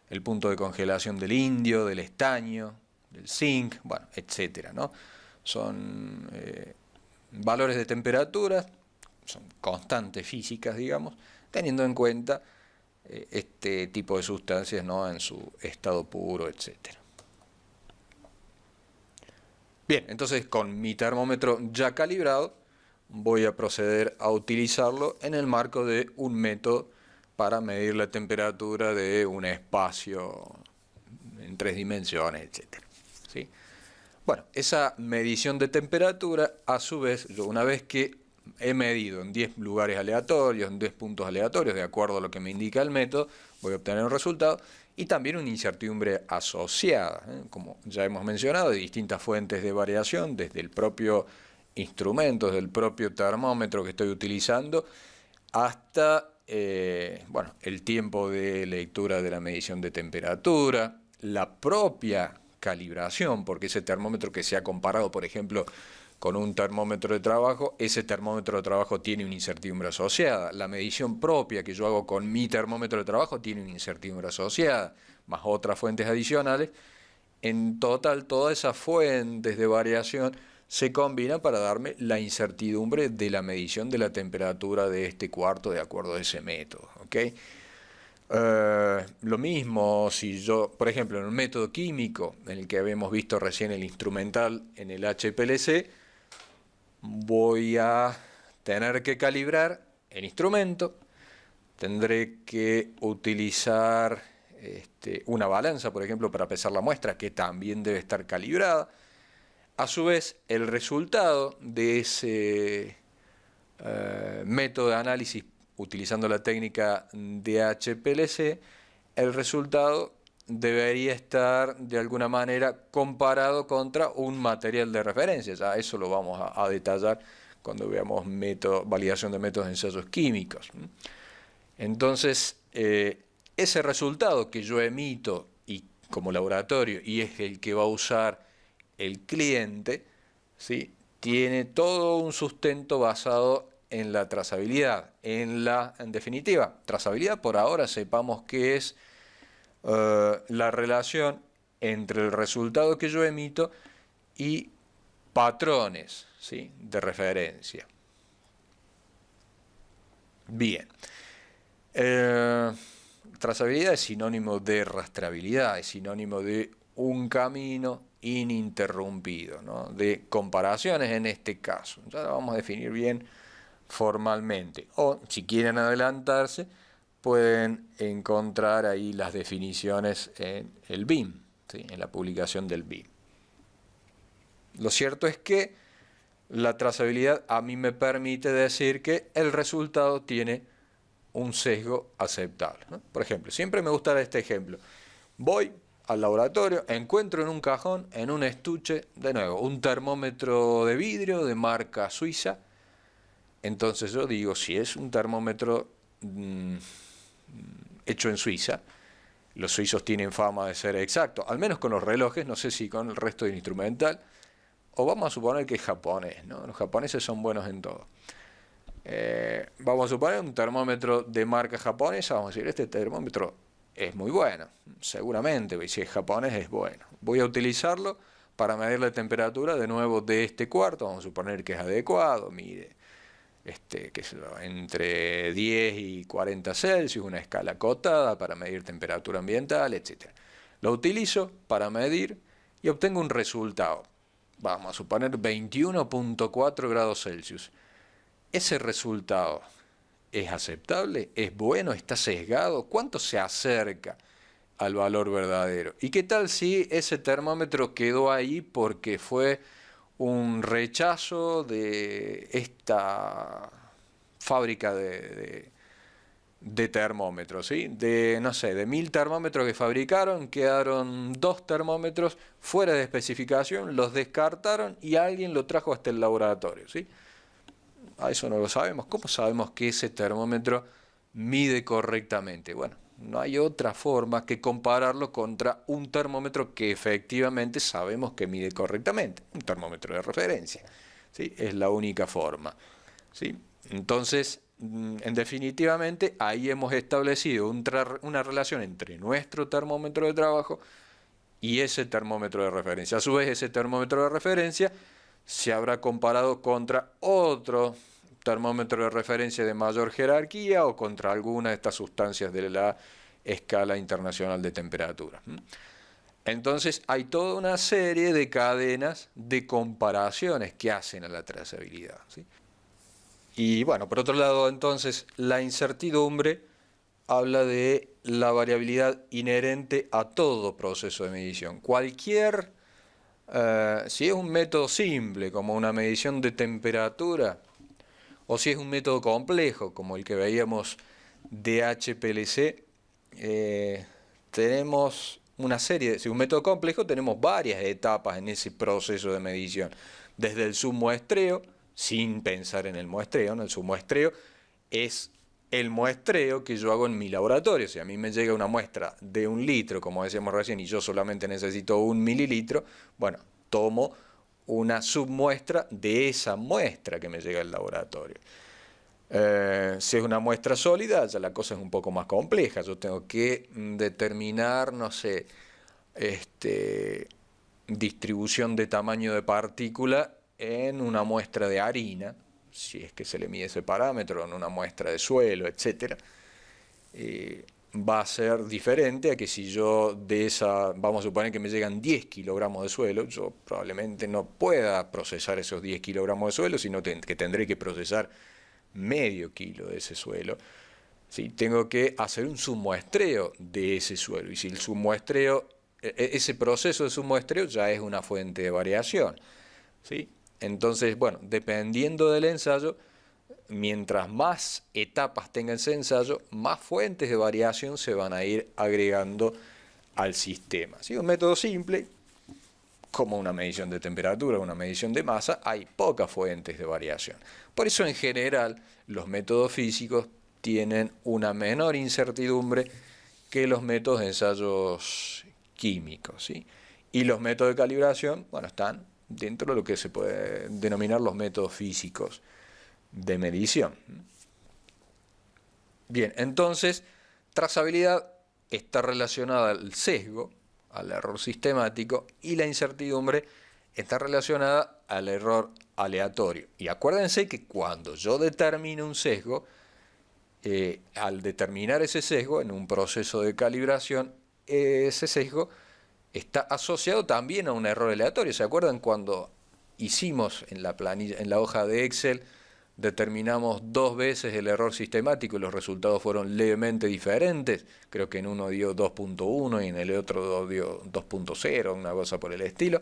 el punto de congelación del indio, del estaño, del zinc, bueno, etcétera, ¿no? Son valores de temperatura, son constantes físicas, digamos, teniendo en cuenta este tipo de sustancias, ¿no?, en su estado puro, etcétera. Bien, entonces con mi termómetro ya calibrado voy a proceder a utilizarlo en el marco de un método para medir la temperatura de un espacio en 3 dimensiones, etcétera, ¿sí? Bueno, esa medición de temperatura, a su vez, yo una vez que he medido en 10 lugares aleatorios, en 10 puntos aleatorios, de acuerdo a lo que me indica el método, voy a obtener un resultado y también una incertidumbre asociada, como ya hemos mencionado, de distintas fuentes de variación, desde el propio instrumento, desde el propio termómetro que estoy utilizando, hasta bueno, el tiempo de lectura de la medición de temperatura, la propia calibración, porque ese termómetro que se ha comparado, por ejemplo, con un termómetro de trabajo, ese termómetro de trabajo tiene una incertidumbre asociada. La medición propia que yo hago con mi termómetro de trabajo tiene una incertidumbre asociada, más otras fuentes adicionales. En total, todas esas fuentes de variación se combinan para darme la incertidumbre de la medición de la temperatura de este cuarto de acuerdo a ese método, ¿ok? Lo mismo si yo, por ejemplo, en un método químico, en el que habíamos visto recién el instrumental en el HPLC, voy a tener que calibrar el instrumento, tendré que utilizar una balanza, por ejemplo, para pesar la muestra, que también debe estar calibrada. A su vez, el resultado de método de análisis utilizando la técnica de HPLC, el resultado debería estar de alguna manera comparado contra un material de referencia. Ya eso lo vamos a detallar cuando veamos validación de métodos de ensayos químicos. Entonces, ese resultado que yo emito como laboratorio y es el que va a usar el cliente, ¿sí?, tiene todo un sustento basado en la trazabilidad. En definitiva, trazabilidad por ahora sepamos que es la relación entre el resultado que yo emito y patrones, ¿sí?, de referencia. Bien. Trazabilidad es sinónimo de rastreabilidad, es sinónimo de un camino ininterrumpido, ¿no?, de comparaciones en este caso. Ya lo vamos a definir bien formalmente. O si quieren adelantarse, pueden encontrar ahí las definiciones en el BIM, ¿sí?, en la publicación del BIM. Lo cierto es que la trazabilidad a mí me permite decir que el resultado tiene un sesgo aceptable, ¿no? Por ejemplo, siempre me gusta este ejemplo. Voy al laboratorio, encuentro en un cajón, en un estuche, de nuevo, un termómetro de vidrio de marca suiza. Entonces yo digo, si es un termómetro hecho en Suiza, los suizos tienen fama de ser exactos, al menos con los relojes, no sé si con el resto del instrumental, o vamos a suponer que es japonés, ¿no? Los japoneses son buenos en todo. Vamos a suponer un termómetro de marca japonesa, vamos a decir, este termómetro es muy bueno, seguramente, y si es japonés es bueno. Voy a utilizarlo para medir la temperatura de nuevo de este cuarto, vamos a suponer que es adecuado, mide qué sé yo, entre 10 y 40 Celsius, una escala acotada para medir temperatura ambiental, etc. Lo utilizo para medir y obtengo un resultado. Vamos a suponer 21.4 grados Celsius. ¿Ese resultado es aceptable? ¿Es bueno? ¿Está sesgado? ¿Cuánto se acerca al valor verdadero? ¿Y qué tal si ese termómetro quedó ahí porque fue un rechazo de esta fábrica de termómetros, ¿sí? No sé, de 1000 termómetros que fabricaron, quedaron 2 termómetros fuera de especificación, los descartaron y alguien lo trajo hasta el laboratorio, ¿sí? A eso no lo sabemos. ¿Cómo sabemos que ese termómetro mide correctamente? Bueno, no hay otra forma que compararlo contra un termómetro que efectivamente sabemos que mide correctamente, un termómetro de referencia, ¿sí? Es la única forma, ¿sí? Entonces, definitivamente, ahí hemos establecido una relación entre nuestro termómetro de trabajo y ese termómetro de referencia. A su vez, ese termómetro de referencia se habrá comparado contra otro termómetro de referencia de mayor jerarquía o contra alguna de estas sustancias de la escala internacional de temperatura. Entonces hay toda una serie de cadenas de comparaciones que hacen a la trazabilidad, ¿sí? Y bueno, por otro lado, entonces, la incertidumbre habla de la variabilidad inherente a todo proceso de medición. Si es un método simple, como una medición de temperatura, o si es un método complejo, como el que veíamos de HPLC, tenemos una serie, si es un método complejo, tenemos varias etapas en ese proceso de medición. Desde el submuestreo, sin pensar en el muestreo, ¿no? El submuestreo es el muestreo que yo hago en mi laboratorio. Si a mí me llega una muestra de 1 litro, como decíamos recién, y yo solamente necesito 1 mililitro, bueno, tomo una submuestra de esa muestra que me llega al laboratorio. Si es una muestra sólida, ya la cosa es un poco más compleja. Yo tengo que determinar, no sé, distribución de tamaño de partícula en una muestra de harina, si es que se le mide ese parámetro, en una muestra de suelo, etc. Va a ser diferente a que si yo vamos a suponer que me llegan 10 kilogramos de suelo, yo probablemente no pueda procesar esos 10 kilogramos de suelo, sino que tendré que procesar medio kilo de ese suelo. ¿Sí? Tengo que hacer un submuestreo de ese suelo, y si el submuestreo, ese proceso de submuestreo ya es una fuente de variación, ¿sí? Entonces, bueno, dependiendo del ensayo, mientras más etapas tenga ese ensayo, más fuentes de variación se van a ir agregando al sistema. ¿Sí? Un método simple, como una medición de temperatura, una medición de masa, hay pocas fuentes de variación. Por eso, en general, los métodos físicos tienen una menor incertidumbre que los métodos de ensayos químicos, ¿sí? Y los métodos de calibración, bueno, están dentro de lo que se puede denominar los métodos físicos de medición. Bien, entonces, trazabilidad está relacionada al sesgo, al error sistemático, y la incertidumbre está relacionada al error aleatorio. Y acuérdense que cuando yo determino un sesgo, al determinar ese sesgo en un proceso de calibración, ese sesgo está asociado también a un error aleatorio. ¿Se acuerdan cuando hicimos en la planilla, en la hoja de Excel, determinamos 2 veces el error sistemático y los resultados fueron levemente diferentes? Creo que en uno dio 2.1 y en el otro dio 2.0, una cosa por el estilo.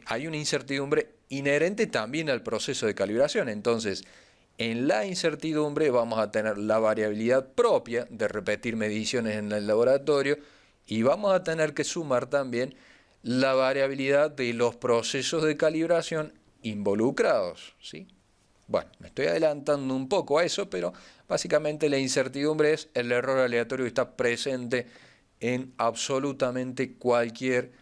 Hay una incertidumbre inherente también al proceso de calibración. Entonces, en la incertidumbre vamos a tener la variabilidad propia de repetir mediciones en el laboratorio y vamos a tener que sumar también la variabilidad de los procesos de calibración involucrados, ¿sí? Bueno, me estoy adelantando un poco a eso, pero básicamente la incertidumbre es el error aleatorio que está presente en absolutamente cualquier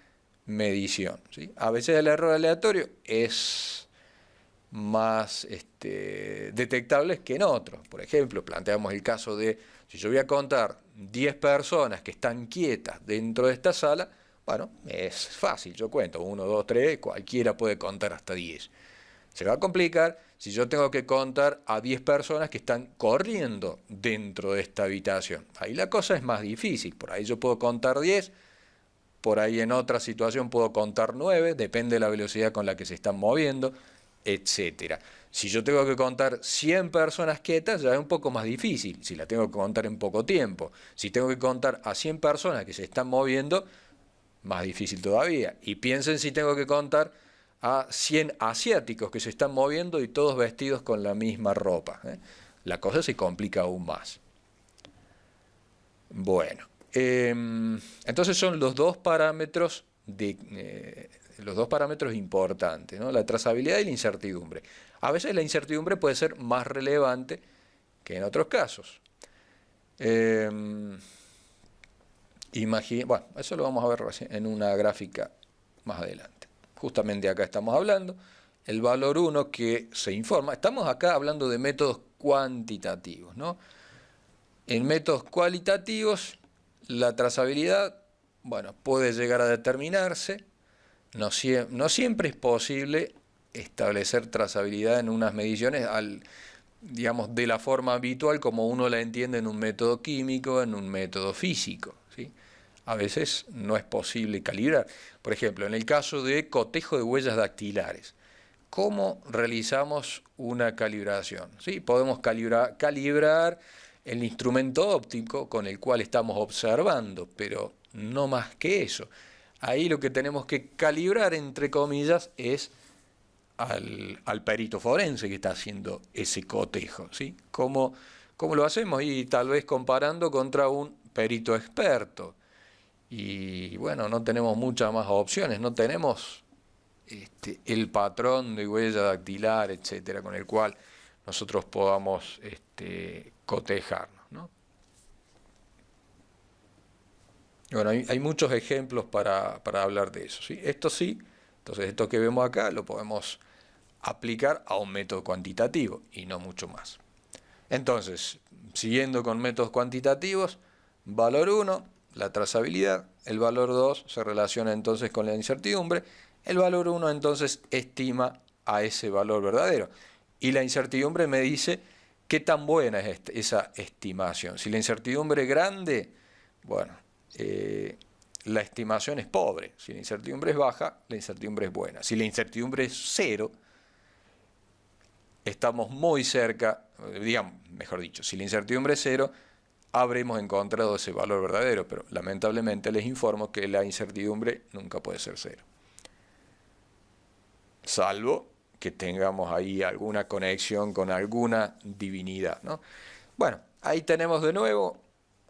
medición, ¿sí? A veces el error aleatorio es más detectables que en otros. Por ejemplo, planteamos el caso de, si yo voy a contar 10 personas que están quietas dentro de esta sala, bueno, es fácil, yo cuento 1, 2, 3, cualquiera puede contar hasta 10. Se va a complicar si yo tengo que contar a 10 personas que están corriendo dentro de esta habitación. Ahí la cosa es más difícil, por ahí yo puedo contar 10, por ahí en otra situación puedo contar 9, depende de la velocidad con la que se están moviendo, etcétera. Si yo tengo que contar 100 personas quietas, ya es un poco más difícil, si la tengo que contar en poco tiempo. Si tengo que contar a 100 personas que se están moviendo, más difícil todavía. Y piensen si tengo que contar a 100 asiáticos que se están moviendo y todos vestidos con la misma ropa, ¿eh? La cosa se complica aún más. Bueno, entonces son los dos parámetros importantes, ¿no? La trazabilidad y la incertidumbre. A veces la incertidumbre puede ser más relevante que en otros casos. Bueno, eso lo vamos a ver en una gráfica más adelante. Justamente acá estamos hablando, el valor 1 que se informa, estamos acá hablando de métodos cuantitativos, ¿no? En métodos cualitativos, la trazabilidad, bueno, puede llegar a determinarse. No siempre es posible establecer trazabilidad en unas mediciones digamos, de la forma habitual como uno la entiende en un método químico, en un método físico, ¿sí? A veces no es posible calibrar. Por ejemplo, en el caso de cotejo de huellas dactilares, ¿cómo realizamos una calibración? ¿Sí? Podemos calibrar el instrumento óptico con el cual estamos observando, pero no más que eso. Ahí lo que tenemos que calibrar, entre comillas, es al perito forense que está haciendo ese cotejo, ¿sí? ¿Cómo lo hacemos? Y tal vez comparando contra un perito experto. Y bueno, no tenemos muchas más opciones, no tenemos el patrón de huella dactilar, etcétera, con el cual nosotros podamos cotejarnos, ¿no? Bueno, hay muchos ejemplos para hablar de eso, ¿sí? Entonces esto que vemos acá lo podemos aplicar a un método cuantitativo y no mucho más. Entonces, siguiendo con métodos cuantitativos, valor 1, la trazabilidad, el valor 2 se relaciona entonces con la incertidumbre, el valor 1 entonces estima a ese valor verdadero y la incertidumbre me dice qué tan buena es esa estimación. Si la incertidumbre es grande, bueno, la estimación es pobre. Si la incertidumbre es baja, la incertidumbre es buena. Si la incertidumbre es 0, estamos muy cerca, digamos, mejor dicho, si la incertidumbre es 0, habremos encontrado ese valor verdadero, pero lamentablemente les informo que la incertidumbre nunca puede ser 0. Salvo que tengamos ahí alguna conexión con alguna divinidad, ¿no? Bueno, ahí tenemos de nuevo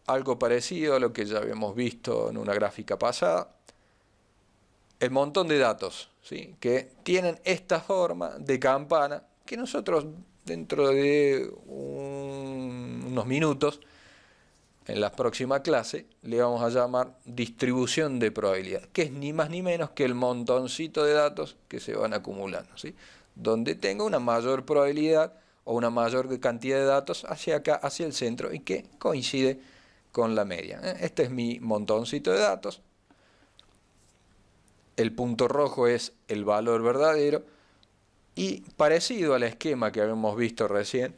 algo parecido a lo que ya habíamos visto en una gráfica pasada. El montón de datos, ¿sí?, que tienen esta forma de campana que nosotros dentro de unos minutos en la próxima clase le vamos a llamar distribución de probabilidad, que es ni más ni menos que el montoncito de datos que se van acumulando, ¿sí?, donde tengo una mayor probabilidad o una mayor cantidad de datos hacia acá, hacia el centro, y que coincide con la media. Este es mi montoncito de datos. El punto rojo es el valor verdadero, y parecido al esquema que habíamos visto recién,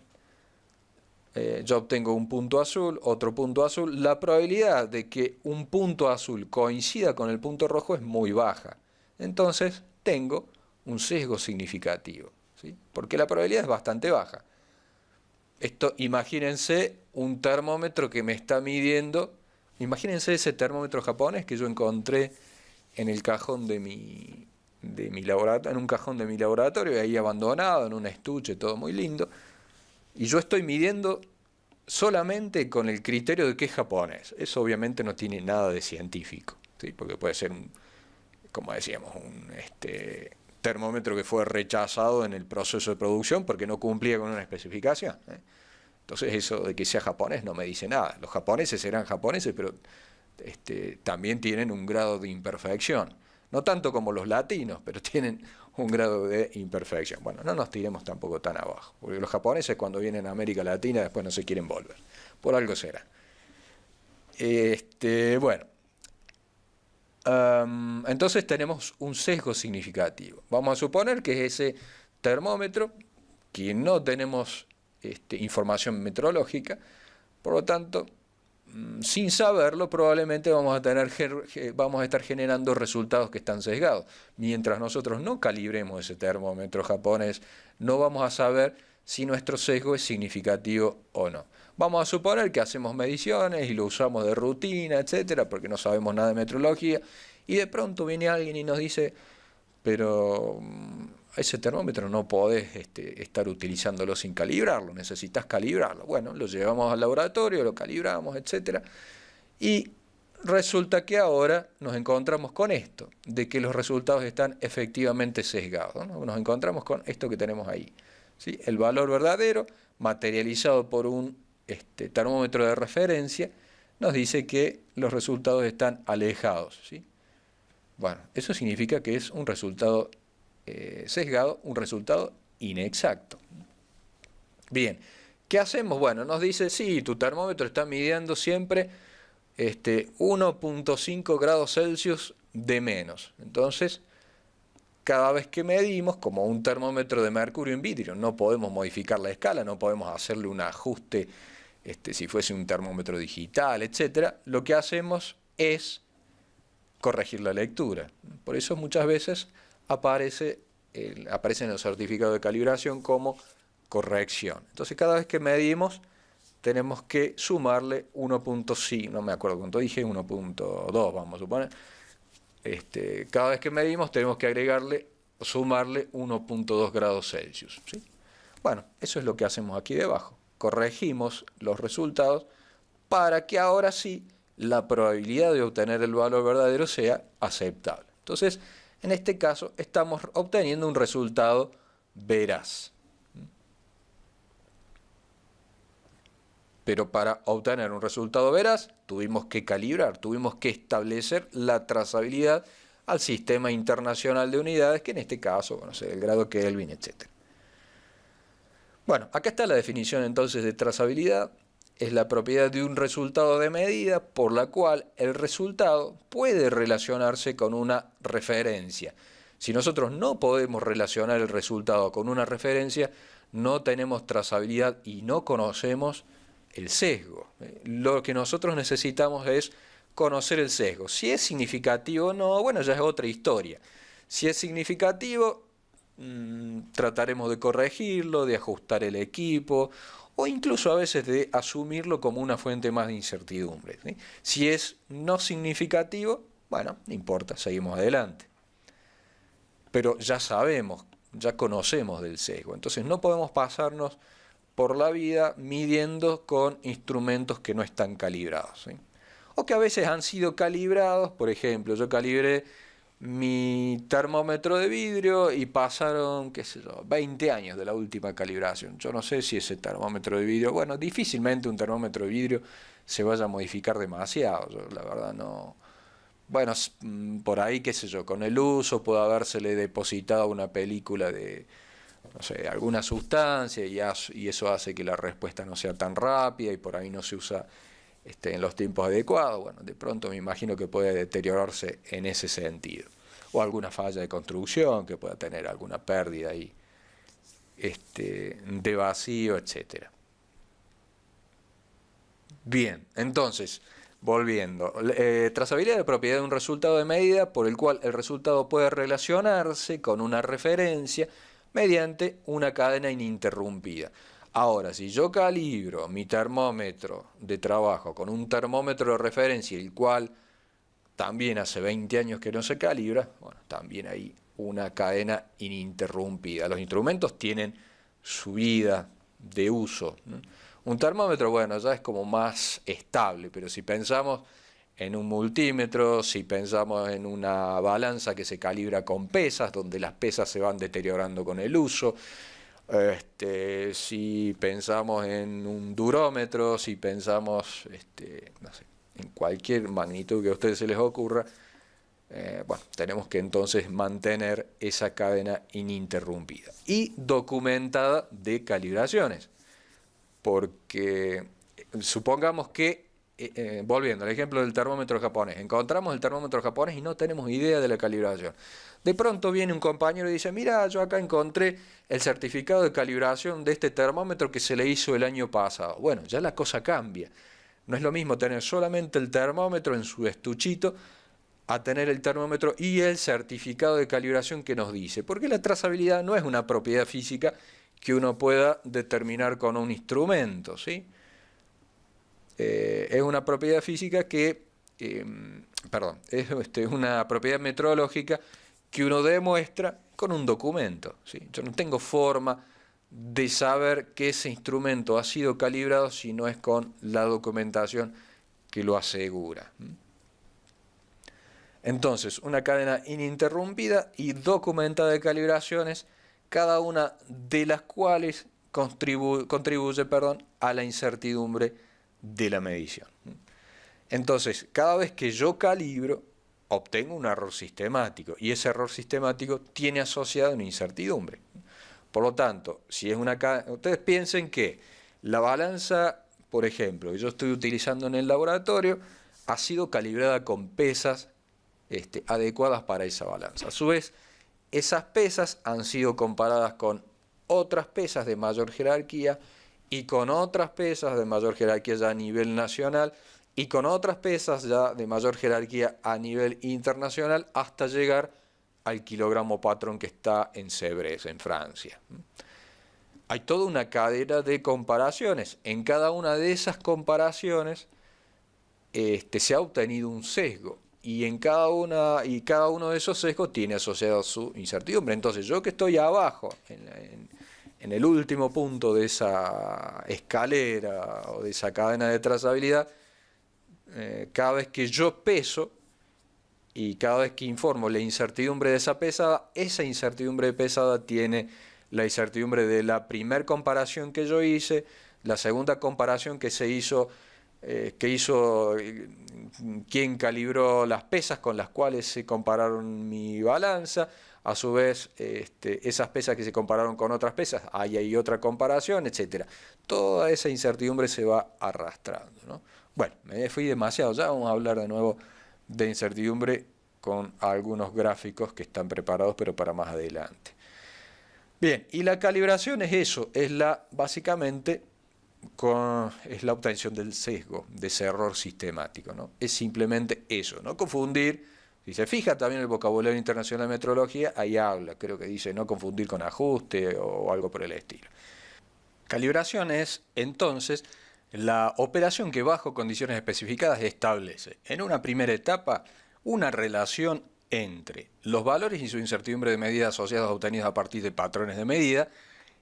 yo obtengo un punto azul, otro punto azul. La probabilidad de que un punto azul coincida con el punto rojo es muy baja. Entonces tengo un sesgo significativo, ¿sí?, porque la probabilidad es bastante baja. Esto, imagínense un termómetro que me está midiendo. Imagínense ese termómetro japonés que yo encontré en el cajón de mi laboratorio, en un cajón de mi laboratorio, ahí abandonado, en un estuche, todo muy lindo. Y yo estoy midiendo solamente con el criterio de que es japonés. Eso obviamente no tiene nada de científico, ¿sí?, porque puede ser, como decíamos, un termómetro que fue rechazado en el proceso de producción porque no cumplía con una especificación, ¿eh? Entonces eso de que sea japonés no me dice nada. Los japoneses serán japoneses, pero también tienen un grado de imperfección. No tanto como los latinos, pero tienen un grado de imperfección. Bueno, no nos tiremos tampoco tan abajo, porque los japoneses cuando vienen a América Latina después no se quieren volver. Por algo será. Bueno. Entonces tenemos un sesgo significativo. Vamos a suponer que es ese termómetro, que no tenemos información meteorológica, por lo tanto, sin saberlo, probablemente vamos a estar generando resultados que están sesgados. Mientras nosotros no calibremos ese termómetro japonés, no vamos a saber si nuestro sesgo es significativo o no. Vamos a suponer que hacemos mediciones y lo usamos de rutina, etcétera, porque no sabemos nada de meteorología, y de pronto viene alguien y nos dice, pero ese termómetro no podés estar utilizándolo sin calibrarlo, necesitas calibrarlo. Bueno, lo llevamos al laboratorio, lo calibramos, etcétera, y resulta que ahora nos encontramos con esto, de que los resultados están efectivamente sesgados, ¿no? Nos encontramos con esto que tenemos ahí, ¿sí?, el valor verdadero materializado por un termómetro de referencia nos dice que los resultados están alejados, ¿sí? Bueno, eso significa que es un resultado sesgado, un resultado inexacto. Bien, ¿qué hacemos? Bueno, nos dice, sí, tu termómetro está midiendo siempre 1.5 grados Celsius de menos. Entonces, cada vez que medimos, como un termómetro de mercurio en vidrio, no podemos modificar la escala, no podemos hacerle un ajuste si fuese un termómetro digital, etcétera, lo que hacemos es corregir la lectura. Por eso muchas veces aparece en el certificado de calibración como corrección. Entonces cada vez que medimos tenemos que sumarle 1.5, no me acuerdo cuánto dije, 1.2 vamos a suponer. Cada vez que medimos tenemos que sumarle 1.2 grados Celsius, ¿sí? Bueno, eso es lo que hacemos aquí debajo. Corregimos los resultados para que ahora sí la probabilidad de obtener el valor verdadero sea aceptable. Entonces, en este caso, estamos obteniendo un resultado veraz. Pero para obtener un resultado veraz, tuvimos que calibrar, tuvimos que establecer la trazabilidad al sistema internacional de unidades, que en este caso, bueno, el grado Kelvin, etc. Bueno, acá está la definición entonces de trazabilidad. Es la propiedad de un resultado de medida por la cual el resultado puede relacionarse con una referencia. Si nosotros no podemos relacionar el resultado con una referencia, no tenemos trazabilidad y no conocemos el sesgo. Lo que nosotros necesitamos es conocer el sesgo. Si es significativo o no, bueno, ya es otra historia. Si es significativo, trataremos de corregirlo, de ajustar el equipo, o incluso a veces de asumirlo como una fuente más de incertidumbre, ¿sí? Si es no significativo, bueno, no importa, seguimos adelante. Pero ya sabemos ya conocemos del sesgo. Entonces no podemos pasarnos por la vida midiendo con instrumentos que no están calibrados, ¿sí? O que a veces han sido calibrados. Por ejemplo, yo calibré mi termómetro de vidrio y pasaron, qué sé yo, 20 años de la última calibración. Yo no sé si ese termómetro de vidrio, bueno, difícilmente un termómetro de vidrio se vaya a modificar demasiado. Yo, la verdad, no. Bueno, por ahí, qué sé yo, con el uso puede habérsele depositado una película de, no sé, alguna sustancia y eso hace que la respuesta no sea tan rápida y por ahí no se usa en los tiempos adecuados. Bueno, de pronto me imagino que puede deteriorarse en ese sentido. O alguna falla de construcción que pueda tener alguna pérdida ahí de vacío, etcétera. Bien, entonces, volviendo, trazabilidad de propiedad de un resultado de medida por el cual el resultado puede relacionarse con una referencia mediante una cadena ininterrumpida. Ahora, si yo calibro mi termómetro de trabajo con un termómetro de referencia, el cual también hace 20 años que no se calibra, bueno, también hay una cadena ininterrumpida. Los instrumentos tienen su vida de uso, ¿no? Un termómetro, bueno, ya es como más estable, pero si pensamos en un multímetro, si pensamos en una balanza que se calibra con pesas, donde las pesas se van deteriorando con el uso, si pensamos en un durómetro, si pensamos, no sé, en cualquier magnitud que a ustedes se les ocurra, bueno, tenemos que entonces mantener esa cadena ininterrumpida y documentada de calibraciones. Porque supongamos que, volviendo al ejemplo del termómetro japonés, encontramos el termómetro japonés y no tenemos idea de la calibración. De pronto viene un compañero y dice, mira, yo acá encontré el certificado de calibración de este termómetro que se le hizo el año pasado. Bueno, ya la cosa cambia. No es lo mismo tener solamente el termómetro en su estuchito a tener el termómetro y el certificado de calibración que nos dice. Porque la trazabilidad no es una propiedad física que uno pueda determinar con un instrumento, ¿sí? Es una propiedad física que, perdón, es una propiedad metrológica que uno demuestra con un documento, ¿sí? Yo no tengo forma de saber que ese instrumento ha sido calibrado si no es con la documentación que lo asegura. Entonces, una cadena ininterrumpida y documentada de calibraciones, cada una de las cuales contribuye, a la incertidumbre de la medición. Entonces, cada vez que yo calibro, obtengo un error sistemático y ese error sistemático tiene asociada una incertidumbre. Por lo tanto, si es una cadena, ustedes piensen que la balanza, por ejemplo, que yo estoy utilizando en el laboratorio, ha sido calibrada con pesas adecuadas para esa balanza. A su vez, esas pesas han sido comparadas con otras pesas de mayor jerarquía y con otras pesas de mayor jerarquía ya a nivel nacional y con otras pesas ya de mayor jerarquía a nivel internacional hasta llegar al kilogramo patrón que está en Sèvres, en Francia. Hay toda una cadena de comparaciones. En cada una de esas comparaciones se ha obtenido un sesgo. Y cada uno de esos sesgos tiene asociado su incertidumbre. Entonces, yo que estoy abajo, en el último punto de esa escalera o de esa cadena de trazabilidad, cada vez que yo peso y cada vez que informo la incertidumbre de esa incertidumbre pesada tiene la incertidumbre de la primera comparación que yo hice, la segunda comparación que se hizo, quien calibró las pesas con las cuales se compararon mi balanza, a su vez esas pesas que se compararon con otras pesas, ahí hay otra comparación, etcétera. Toda esa incertidumbre se va arrastrando, ¿no? Bueno, me fui demasiado, ya vamos a hablar de nuevo de incertidumbre con algunos gráficos que están preparados, pero para más adelante. Bien, y la calibración es eso, básicamente es la obtención del sesgo, de ese error sistemático, ¿no? Es simplemente eso, no confundir. Si se fija también el vocabulario internacional de metrología, ahí habla, creo que dice no confundir con ajuste o algo por el estilo. Calibración es, entonces, la operación que bajo condiciones especificadas establece, en una primera etapa, una relación entre los valores y su incertidumbre de medida asociados obtenidos a partir de patrones de medida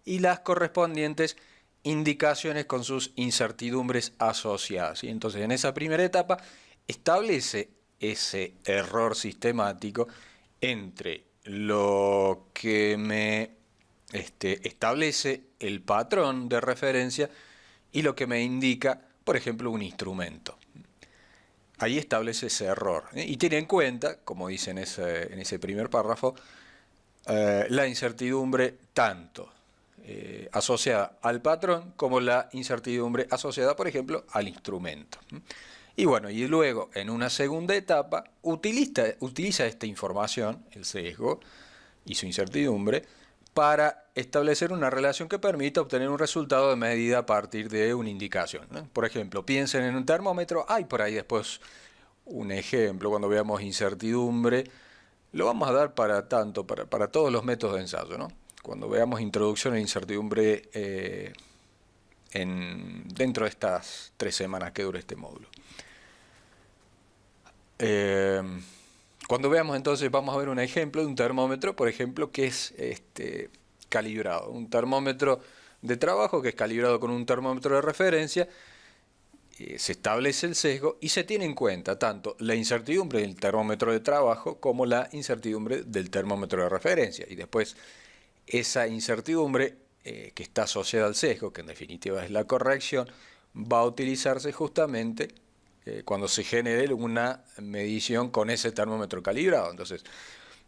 y las correspondientes indicaciones con sus incertidumbres asociadas. Y entonces, en esa primera etapa, establece ese error sistemático entre lo que me establece el patrón de referencia y lo que me indica, por ejemplo, un instrumento. Ahí establece ese error. Y tiene en cuenta, como dice en ese primer párrafo, la incertidumbre tanto asociada al patrón como la incertidumbre asociada, por ejemplo, al instrumento. Y bueno, y luego en una segunda etapa utiliza esta información, el sesgo y su incertidumbre, para establecer una relación que permita obtener un resultado de medida a partir de una indicación, ¿no? Por ejemplo, piensen en un termómetro, hay por ahí después un ejemplo, cuando veamos incertidumbre, lo vamos a dar para todos los métodos de ensayo, ¿no? Cuando veamos introducción e incertidumbre dentro de estas 3 semanas que dura este módulo. Cuando veamos entonces, vamos a ver un ejemplo de un termómetro, por ejemplo, que es calibrado. Un termómetro de trabajo que es calibrado con un termómetro de referencia, se establece el sesgo y se tiene en cuenta tanto la incertidumbre del termómetro de trabajo como la incertidumbre del termómetro de referencia. Y después esa incertidumbre que está asociada al sesgo, que en definitiva es la corrección, va a utilizarse justamente cuando se genere una medición con ese termómetro calibrado. Entonces,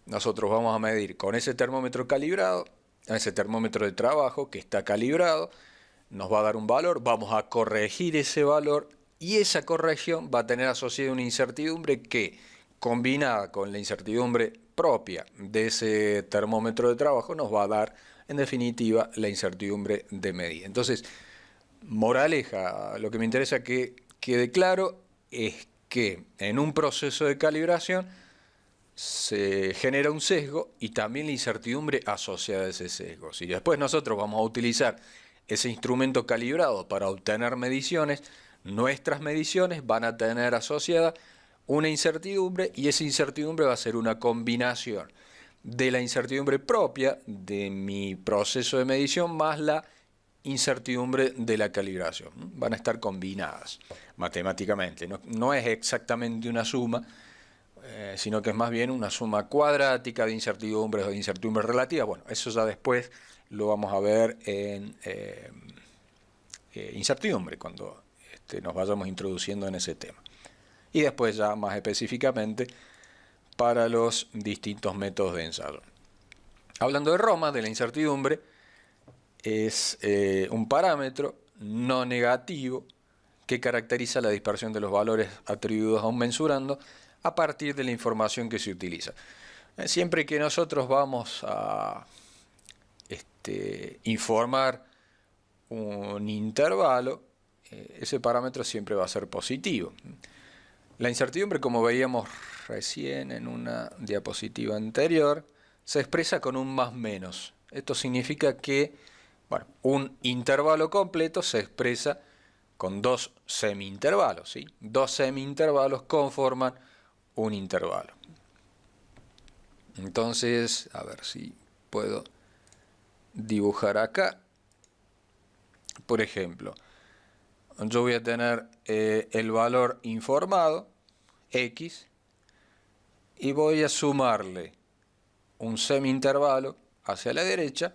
nosotros vamos a medir con ese termómetro calibrado, ese termómetro de trabajo que está calibrado, nos va a dar un valor, vamos a corregir ese valor y esa corrección va a tener asociada una incertidumbre que, combinada con la incertidumbre propia de ese termómetro de trabajo, nos va a dar, en definitiva, la incertidumbre de medida. Entonces, moraleja, lo que me interesa que quede claro es que en un proceso de calibración se genera un sesgo y también la incertidumbre asociada a ese sesgo. Si después nosotros vamos a utilizar ese instrumento calibrado para obtener mediciones, nuestras mediciones van a tener asociada una incertidumbre y esa incertidumbre va a ser una combinación de la incertidumbre propia de mi proceso de medición más la incertidumbre de la calibración. Van a estar combinadas matemáticamente. No es exactamente una suma, sino que es más bien una suma cuadrática de incertidumbres o de incertidumbres relativas. Bueno, eso ya después lo vamos a ver en incertidumbre, cuando nos vayamos introduciendo en ese tema. Y después ya más específicamente para los distintos métodos de ensayo. Hablando de Roma, de la incertidumbre, es un parámetro no negativo que caracteriza la dispersión de los valores atribuidos a un mensurando a partir de la información que se utiliza. Siempre que nosotros vamos a informar un intervalo, ese parámetro siempre va a ser positivo. La incertidumbre, como veíamos recién en una diapositiva anterior, se expresa con un más menos. Esto significa que un intervalo completo se expresa con 2 semi-intervalos, ¿sí? 2 semi-intervalos conforman un intervalo. Entonces, a ver si puedo dibujar acá. Por ejemplo, yo voy a tener el valor informado, x, y voy a sumarle un semi-intervalo hacia la derecha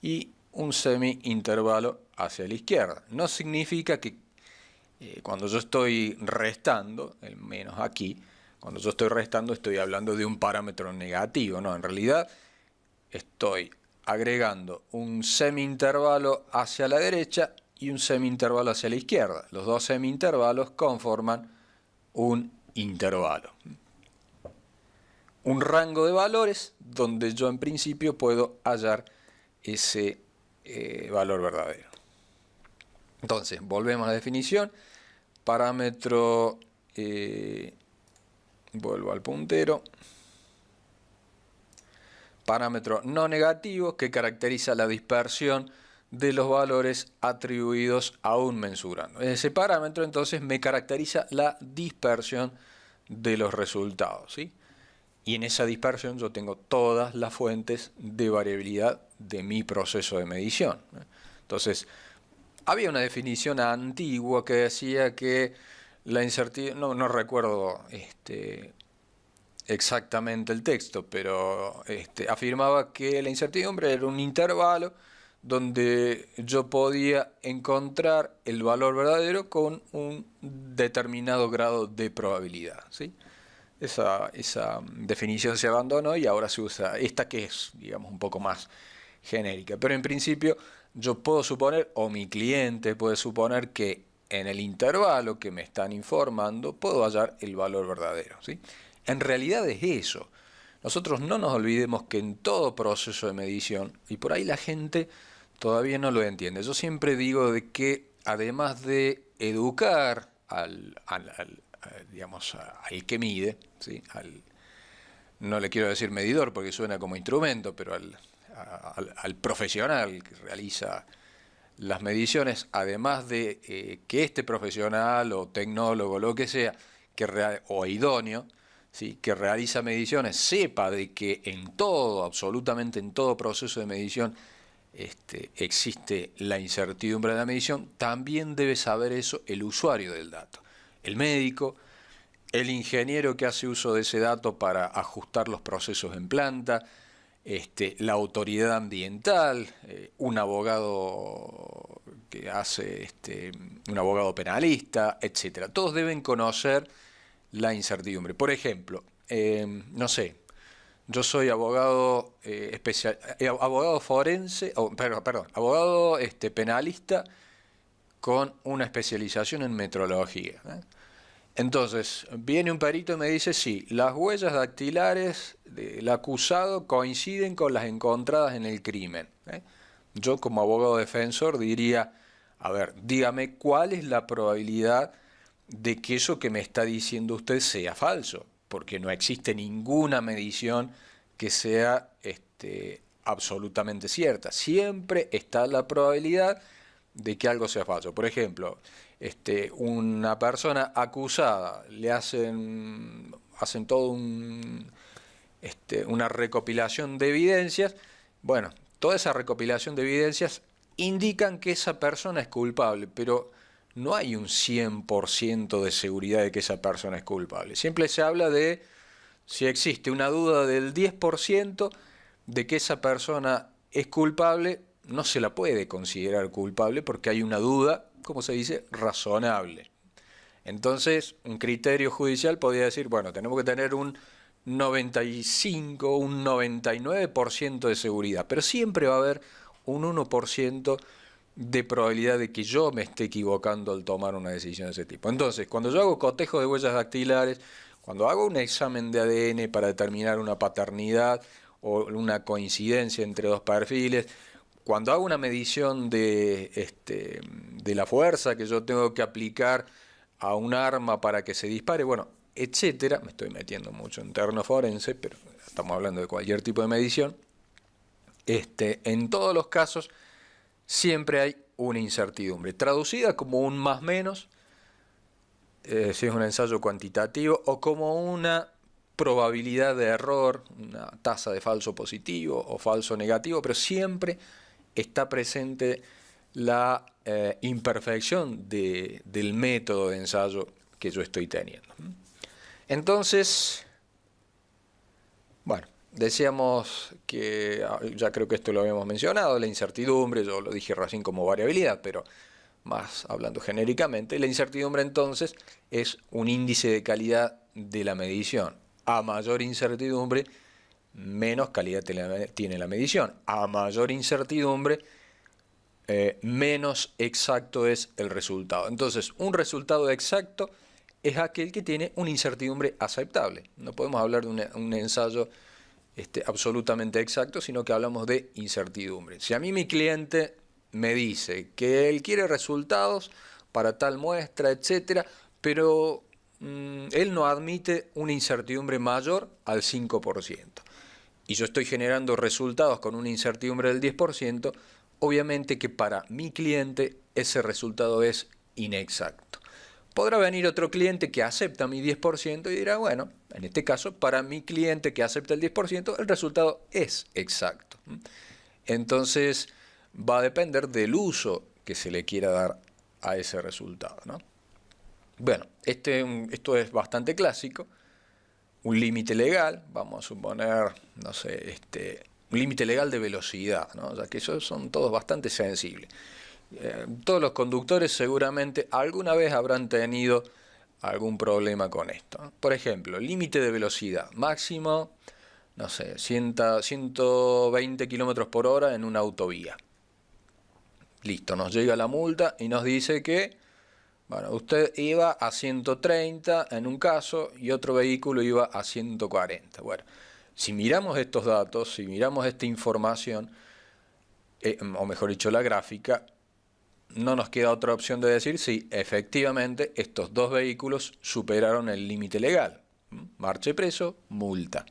y un semi-intervalo hacia la izquierda. No significa que cuando yo estoy restando, el menos aquí, cuando yo estoy restando estoy hablando de un parámetro negativo, no, en realidad estoy agregando un semi-intervalo hacia la derecha y un semi-intervalo hacia la izquierda. Los 2 semi-intervalos conforman un intervalo. Un rango de valores donde yo en principio puedo hallar ese valor verdadero. Entonces, volvemos a la definición. Parámetro, vuelvo al puntero. Parámetro no negativo que caracteriza la dispersión de los valores atribuidos a un mensurando. Ese parámetro entonces me caracteriza la dispersión de los resultados, ¿sí? Y en esa dispersión yo tengo todas las fuentes de variabilidad de mi proceso de medición. Entonces, había una definición antigua que decía que la incertidumbre, no recuerdo exactamente el texto, pero afirmaba que la incertidumbre era un intervalo donde yo podía encontrar el valor verdadero con un determinado grado de probabilidad, ¿sí? Esa definición se abandonó y ahora se usa esta que es, digamos, un poco más genérica. Pero en principio yo puedo suponer, o mi cliente puede suponer, que en el intervalo que me están informando puedo hallar el valor verdadero, ¿sí? En realidad es eso. Nosotros no nos olvidemos que en todo proceso de medición, y por ahí la gente todavía no lo entiende, yo siempre digo de que además de educar digamos, al que mide, ¿sí? No le quiero decir medidor porque suena como instrumento, pero al profesional que realiza las mediciones, además de que este profesional o tecnólogo, lo que sea, o idóneo, ¿sí? Que realiza mediciones, sepa de que en todo, absolutamente en todo proceso de medición, existe la incertidumbre de la medición, también debe saber eso el usuario del dato, el médico, el ingeniero que hace uso de ese dato para ajustar los procesos en planta, la autoridad ambiental, un abogado que hace, un abogado penalista, etcétera. Todos deben conocer la incertidumbre. Por ejemplo, no sé, yo soy abogado abogado forense, perdón, abogado penalista con una especialización en metrología, ¿eh? Entonces, viene un perito y me dice, sí, las huellas dactilares del acusado coinciden con las encontradas en el crimen, ¿eh? Yo como abogado defensor diría, a ver, dígame cuál es la probabilidad de que eso que me está diciendo usted sea falso, porque no existe ninguna medición que sea absolutamente cierta. Siempre está la probabilidad de que algo sea falso. Por ejemplo, una persona acusada, le hacen todo una recopilación de evidencias. Bueno, toda esa recopilación de evidencias indican que esa persona es culpable, pero no hay un 100% de seguridad de que esa persona es culpable. Siempre se habla de si existe una duda del 10% de que esa persona es culpable, no se la puede considerar culpable porque hay una duda, como se dice, razonable. Entonces, un criterio judicial podría decir, bueno, tenemos que tener un 95, un 99% de seguridad, pero siempre va a haber un 1% de probabilidad de que yo me esté equivocando al tomar una decisión de ese tipo. Entonces, cuando yo hago cotejo de huellas dactilares, cuando hago un examen de ADN para determinar una paternidad o una coincidencia entre dos perfiles, cuando hago una medición de la fuerza que yo tengo que aplicar a un arma para que se dispare, bueno, etcétera, me estoy metiendo mucho en terreno forense, pero estamos hablando de cualquier tipo de medición, en todos los casos siempre hay una incertidumbre, traducida como un más menos, si es un ensayo cuantitativo, o como una probabilidad de error, una tasa de falso positivo o falso negativo, pero siempre está presente la imperfección del método de ensayo que yo estoy teniendo. Entonces, bueno, decíamos que, ya creo que esto lo habíamos mencionado, la incertidumbre, yo lo dije recién como variabilidad, pero más hablando genéricamente, la incertidumbre entonces es un índice de calidad de la medición. A mayor incertidumbre, menos calidad tiene la medición. A mayor incertidumbre, menos exacto es el resultado. Entonces, un resultado exacto es aquel que tiene una incertidumbre aceptable. No podemos hablar de un ensayo absolutamente exacto, sino que hablamos de incertidumbre. Si a mí mi cliente me dice que él quiere resultados para tal muestra, etcétera, pero él no admite una incertidumbre mayor al 5%. Y yo estoy generando resultados con una incertidumbre del 10%, obviamente que para mi cliente ese resultado es inexacto. Podrá venir otro cliente que acepta mi 10% y dirá, bueno, en este caso, para mi cliente que acepta el 10%, el resultado es exacto. Entonces, va a depender del uso que se le quiera dar a ese resultado, ¿no? Bueno, esto es bastante clásico. Un límite legal, vamos a suponer, no sé, un límite legal de velocidad, ¿no? O sea, que esos son todos bastante sensibles. Todos los conductores seguramente alguna vez habrán tenido algún problema con esto, ¿no? Por ejemplo, límite de velocidad máximo, no sé, 120 kilómetros por hora en una autovía. Listo, nos llega la multa y nos dice que, bueno, usted iba a 130 en un caso y otro vehículo iba a 140. Bueno, si miramos estos datos, si miramos esta información, o mejor dicho, la gráfica, no nos queda otra opción de decir si efectivamente estos dos vehículos superaron el límite legal. Marche preso, multa.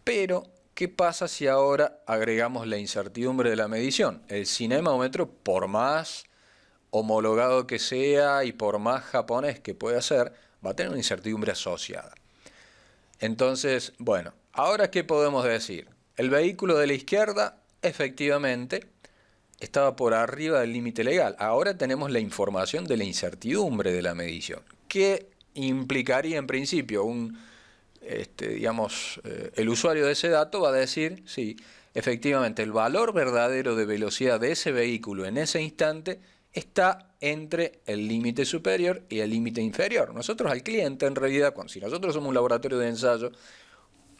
Pero, ¿qué pasa si ahora agregamos la incertidumbre de la medición? El cinemómetro, por más homologado que sea y por más japonés que pueda ser, va a tener una incertidumbre asociada. Entonces, bueno, ¿ahora qué podemos decir? El vehículo de la izquierda, efectivamente, estaba por arriba del límite legal. Ahora tenemos la información de la incertidumbre de la medición, que implicaría en principio el usuario de ese dato va a decir, sí, efectivamente, el valor verdadero de velocidad de ese vehículo en ese instante está entre el límite superior y el límite inferior. Nosotros al cliente, en realidad, si nosotros somos un laboratorio de ensayo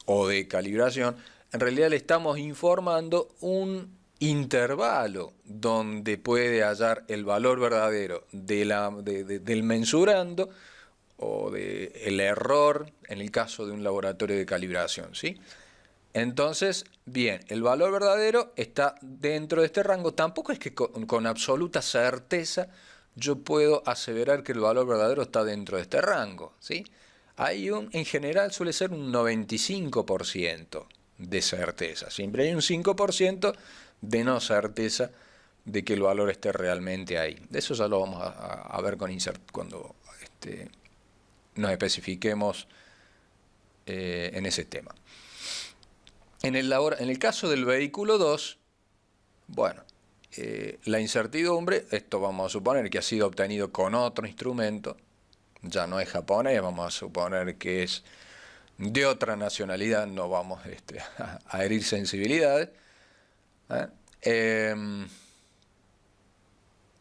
o de calibración, en realidad le estamos informando un intervalo donde puede hallar el valor verdadero del mensurando o del error en el caso de un laboratorio de calibración, ¿sí? Entonces, bien, el valor verdadero está dentro de este rango. Tampoco es que con absoluta certeza yo puedo aseverar que el valor verdadero está dentro de este rango, ¿sí? En general suele ser un 95% de certeza. Siempre hay un 5% de no certeza de que el valor esté realmente ahí. De eso ya lo vamos a ver cuando nos especifiquemos en ese tema. En el caso del vehículo 2, bueno, la incertidumbre, esto vamos a suponer que ha sido obtenido con otro instrumento, ya no es japonés, vamos a suponer que es de otra nacionalidad, no vamos a herir sensibilidades.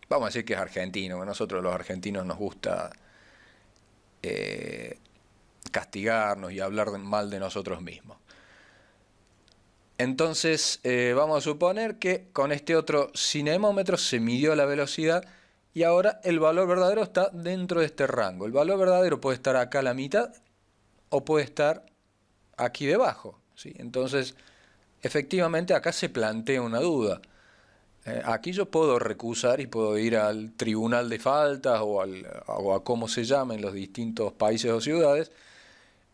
Vamos a decir que es argentino, que a nosotros los argentinos nos gusta castigarnos y hablar mal de nosotros mismos. Entonces vamos a suponer que con este otro cinemómetro se midió la velocidad y ahora el valor verdadero está dentro de este rango. El valor verdadero puede estar acá a la mitad o puede estar aquí debajo, ¿sí? Entonces, efectivamente acá se plantea una duda. Aquí yo puedo recusar y puedo ir al tribunal de faltas o a cómo se llama en los distintos países o ciudades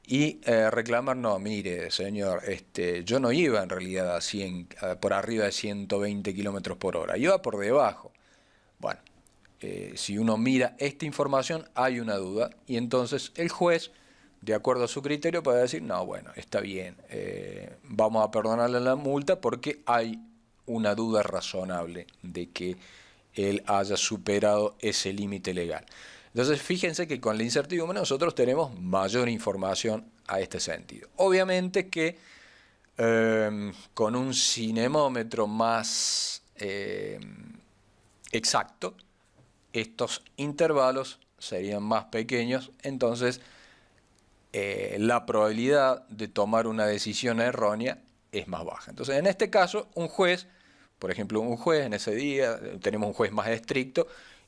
y reclamar, no, mire, señor, yo no iba en realidad por arriba de 120 kilómetros por hora, iba por debajo. Bueno, si uno mira esta información, hay una duda, y entonces el juez, de acuerdo a su criterio, puede decir, no, bueno, está bien, vamos a perdonarle la multa porque hay una duda razonable de que él haya superado ese límite legal. Entonces, fíjense que con la incertidumbre nosotros tenemos mayor información a este sentido. Obviamente que con un cinemómetro más exacto, estos intervalos serían más pequeños, entonces la probabilidad de tomar una decisión errónea es más baja. Entonces, en este caso, un juez, por ejemplo, en ese día, tenemos un juez más estricto,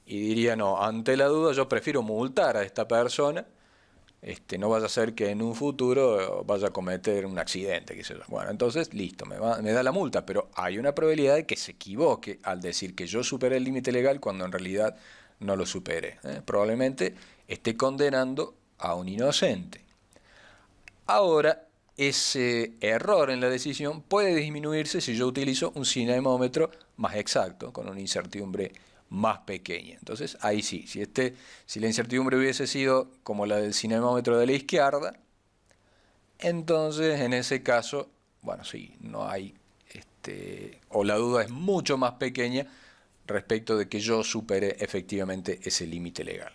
y diría, no, ante la duda yo prefiero multar a esta persona, no vaya a ser que en un futuro vaya a cometer un accidente, qué sé yo. Bueno, entonces, listo, me da la multa, pero hay una probabilidad de que se equivoque al decir que yo superé el límite legal cuando en realidad no lo superé. Probablemente esté condenando a un inocente. Ahora, ese error en la decisión puede disminuirse si yo utilizo un cinemómetro más exacto, con una incertidumbre más pequeña. Entonces ahí sí, si la incertidumbre hubiese sido como la del cinemómetro de la izquierda, entonces en ese caso, bueno, sí, no hay, o la duda es mucho más pequeña respecto de que yo supere efectivamente ese límite legal.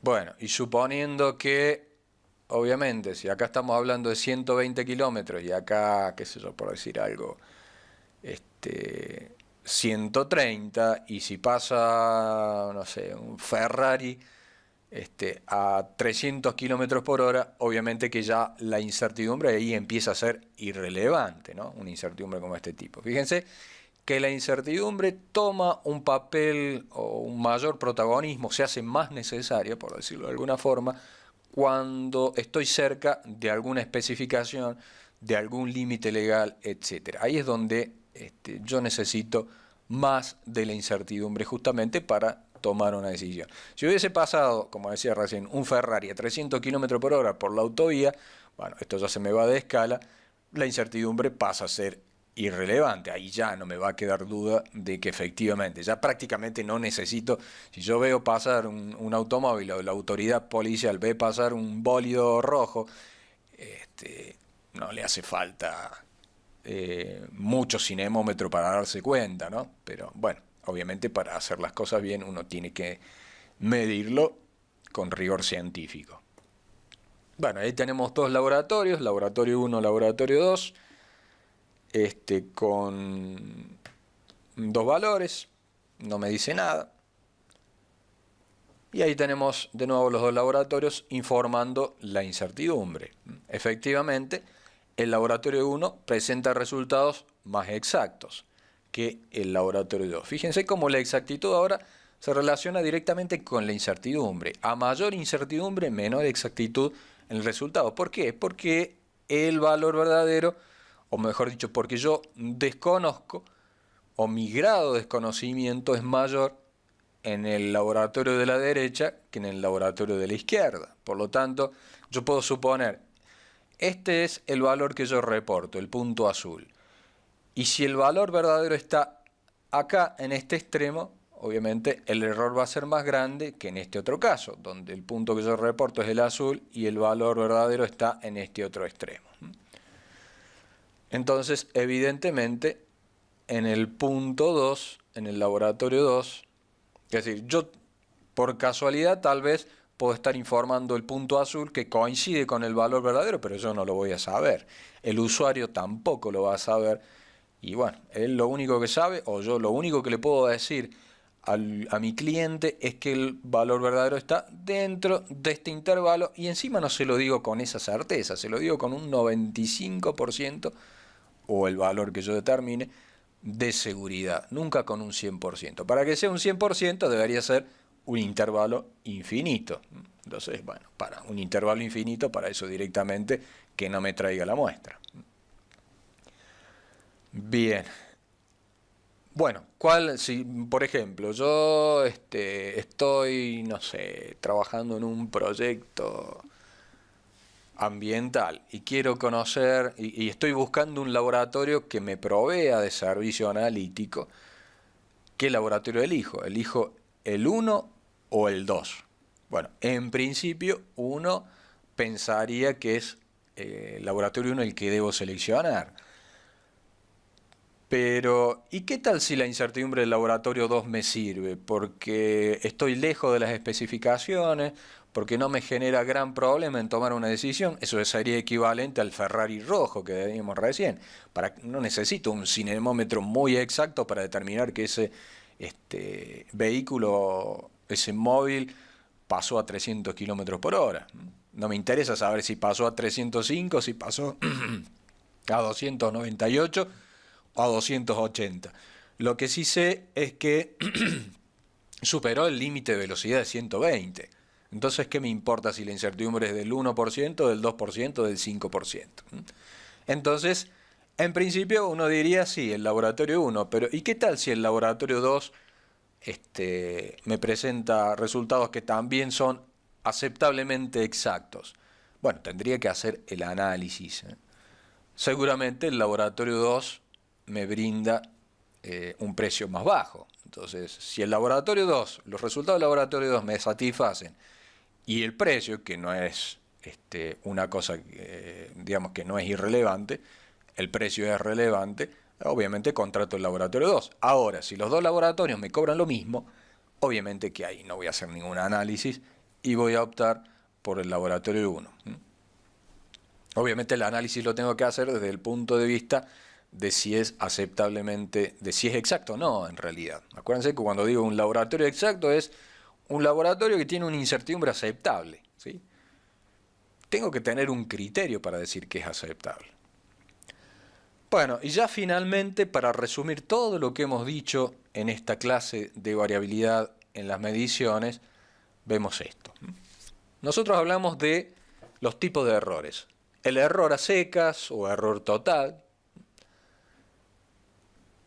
Bueno, y suponiendo que, obviamente, si acá estamos hablando de 120 kilómetros y acá, qué sé yo, por decir algo, 130, y si pasa, no sé, un Ferrari a 300 kilómetros por hora, obviamente que ya la incertidumbre ahí empieza a ser irrelevante, ¿no? Una incertidumbre como este tipo. Fíjense que la incertidumbre toma un papel o un mayor protagonismo, se hace más necesaria, por decirlo de alguna forma, cuando estoy cerca de alguna especificación, de algún límite legal, etcétera. Ahí es donde yo necesito más de la incertidumbre justamente para tomar una decisión. Si hubiese pasado, como decía recién, un Ferrari a 300 km por hora por la autovía, bueno, esto ya se me va de escala, la incertidumbre pasa a ser irrelevante. Ahí ya no me va a quedar duda de que efectivamente, ya prácticamente no necesito, si yo veo pasar un automóvil o la autoridad policial ve pasar un bólido rojo, no le hace falta mucho cinemómetro para darse cuenta, ¿no? Pero bueno, obviamente para hacer las cosas bien uno tiene que medirlo con rigor científico. Bueno, ahí tenemos dos laboratorios, laboratorio 1, laboratorio 2, con dos valores, no me dice nada. Y ahí tenemos de nuevo los dos laboratorios informando la incertidumbre. Efectivamente, el laboratorio 1 presenta resultados más exactos que el laboratorio 2. Fíjense cómo la exactitud ahora se relaciona directamente con la incertidumbre. A mayor incertidumbre, menor exactitud en el resultado. ¿Por qué? Porque el valor verdadero, o mejor dicho, porque yo desconozco, o mi grado de desconocimiento es mayor en el laboratorio de la derecha que en el laboratorio de la izquierda. Por lo tanto, yo puedo suponer, este es el valor que yo reporto, el punto azul. Y si el valor verdadero está acá, en este extremo, obviamente el error va a ser más grande que en este otro caso, donde el punto que yo reporto es el azul y el valor verdadero está en este otro extremo. Entonces, evidentemente, en el punto 2, en el laboratorio 2, es decir, yo por casualidad tal vez puedo estar informando el punto azul que coincide con el valor verdadero, pero yo no lo voy a saber. El usuario tampoco lo va a saber. Y bueno, él lo único que sabe, o yo lo único que le puedo decir a mi cliente es que el valor verdadero está dentro de este intervalo, y encima no se lo digo con esa certeza, se lo digo con un 95% o el valor que yo determine de seguridad, nunca con un 100%. Para que sea un 100% debería ser un intervalo infinito. Entonces, bueno, para un intervalo infinito, para eso directamente que no me traiga la muestra. Bien. Bueno, si por ejemplo yo estoy, no sé, trabajando en un proyecto ambiental y quiero conocer y estoy buscando un laboratorio que me provea de servicio analítico, ¿qué laboratorio elijo? ¿Elijo el 1 o el 2? Bueno, en principio uno pensaría que es el laboratorio 1 el que debo seleccionar. Pero, ¿y qué tal si la incertidumbre del laboratorio 2 me sirve? Porque estoy lejos de las especificaciones, porque no me genera gran problema en tomar una decisión. Eso sería equivalente al Ferrari rojo que veíamos recién. No necesito un cinemómetro muy exacto para determinar que ese vehículo, ese móvil, pasó a 300 kilómetros por hora. No me interesa saber si pasó a 305, si pasó a 298 o a 280. Lo que sí sé es que superó el límite de velocidad de 120. Entonces, ¿qué me importa si la incertidumbre es del 1%, del 2%, del 5%? Entonces, en principio uno diría sí, el laboratorio 1, pero ¿y qué tal si el laboratorio 2 me presenta resultados que también son aceptablemente exactos? Bueno, tendría que hacer el análisis, seguramente el laboratorio 2 me brinda un precio más bajo. Entonces, si el laboratorio 2, los resultados del laboratorio 2 me satisfacen y el precio, que no es una cosa, digamos que no es irrelevante, el precio es relevante, obviamente contrato el laboratorio 2. Ahora, si los dos laboratorios me cobran lo mismo, obviamente que ahí no voy a hacer ningún análisis y voy a optar por el laboratorio 1. Obviamente el análisis lo tengo que hacer desde el punto de vista de si es aceptablemente, de si es exacto o no en realidad. Acuérdense que cuando digo un laboratorio exacto es un laboratorio que tiene una incertidumbre aceptable, ¿sí? Tengo que tener un criterio para decir que es aceptable. Bueno, y ya finalmente, para resumir todo lo que hemos dicho en esta clase de variabilidad en las mediciones, vemos esto. Nosotros hablamos de los tipos de errores. El error a secas o error total,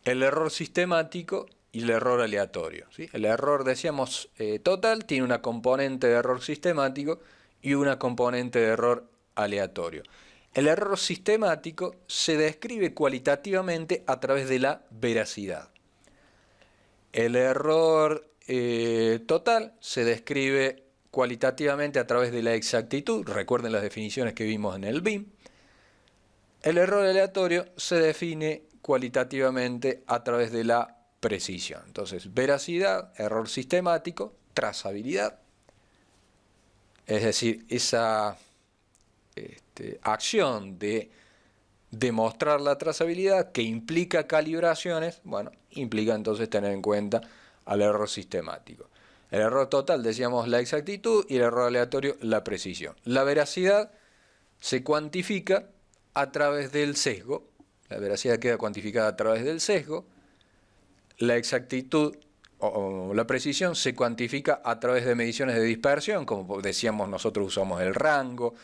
el error sistemático y el error aleatorio, ¿sí? El error, decíamos, total tiene una componente de error sistemático y una componente de error aleatorio. El error sistemático se describe cualitativamente a través de la veracidad. El error total se describe cualitativamente a través de la exactitud. Recuerden las definiciones que vimos en el BIM. El error aleatorio se define cualitativamente a través de la precisión. Entonces, veracidad, error sistemático, trazabilidad. Es decir, esa acción de demostrar la trazabilidad que implica calibraciones, bueno, implica entonces tener en cuenta al error sistemático. El error total, decíamos, la exactitud, y el error aleatorio, la precisión. La veracidad se cuantifica a través del sesgo. La veracidad queda cuantificada a través del sesgo. La exactitud o la precisión se cuantifica a través de mediciones de dispersión, como decíamos, nosotros usamos el rango,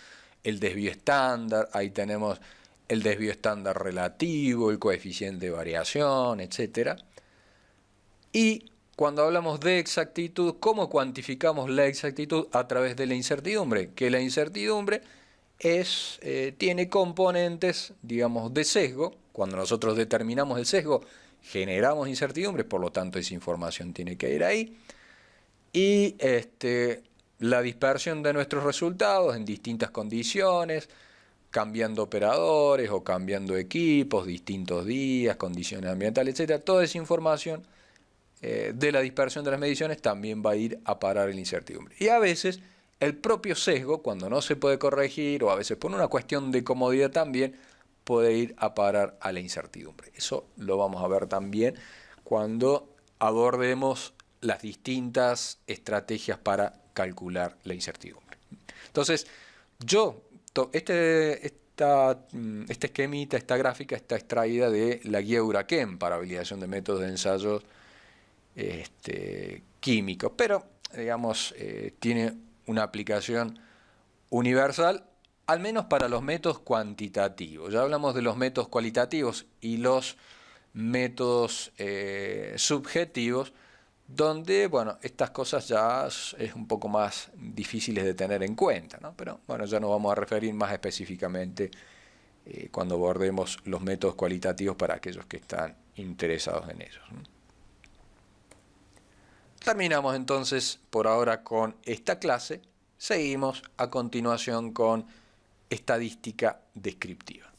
el desvío estándar, ahí tenemos el desvío estándar relativo, el coeficiente de variación, etc. Y cuando hablamos de exactitud, ¿cómo cuantificamos la exactitud? A través de la incertidumbre, que la incertidumbre tiene componentes, digamos, de sesgo. Cuando nosotros determinamos el sesgo, generamos incertidumbre, por lo tanto esa información tiene que ir ahí. Y la dispersión de nuestros resultados en distintas condiciones, cambiando operadores o cambiando equipos, distintos días, condiciones ambientales, etc. Toda esa información de la dispersión de las mediciones también va a ir a parar en la incertidumbre. Y a veces el propio sesgo, cuando no se puede corregir, o a veces por una cuestión de comodidad también, puede ir a parar a la incertidumbre. Eso lo vamos a ver también cuando abordemos las distintas estrategias para calcular la incertidumbre. Entonces, este esquemita, esta gráfica está extraída de la guía Euraquem para validación de métodos de ensayos químicos, pero digamos tiene una aplicación universal, al menos para los métodos cuantitativos. Ya hablamos de los métodos cualitativos y los métodos subjetivos, donde, bueno, estas cosas ya es un poco más difíciles de tener en cuenta, ¿no? Pero, bueno, ya nos vamos a referir más específicamente cuando abordemos los métodos cualitativos para aquellos que están interesados en ellos, ¿no? Terminamos entonces por ahora con esta clase. Seguimos a continuación con estadística descriptiva.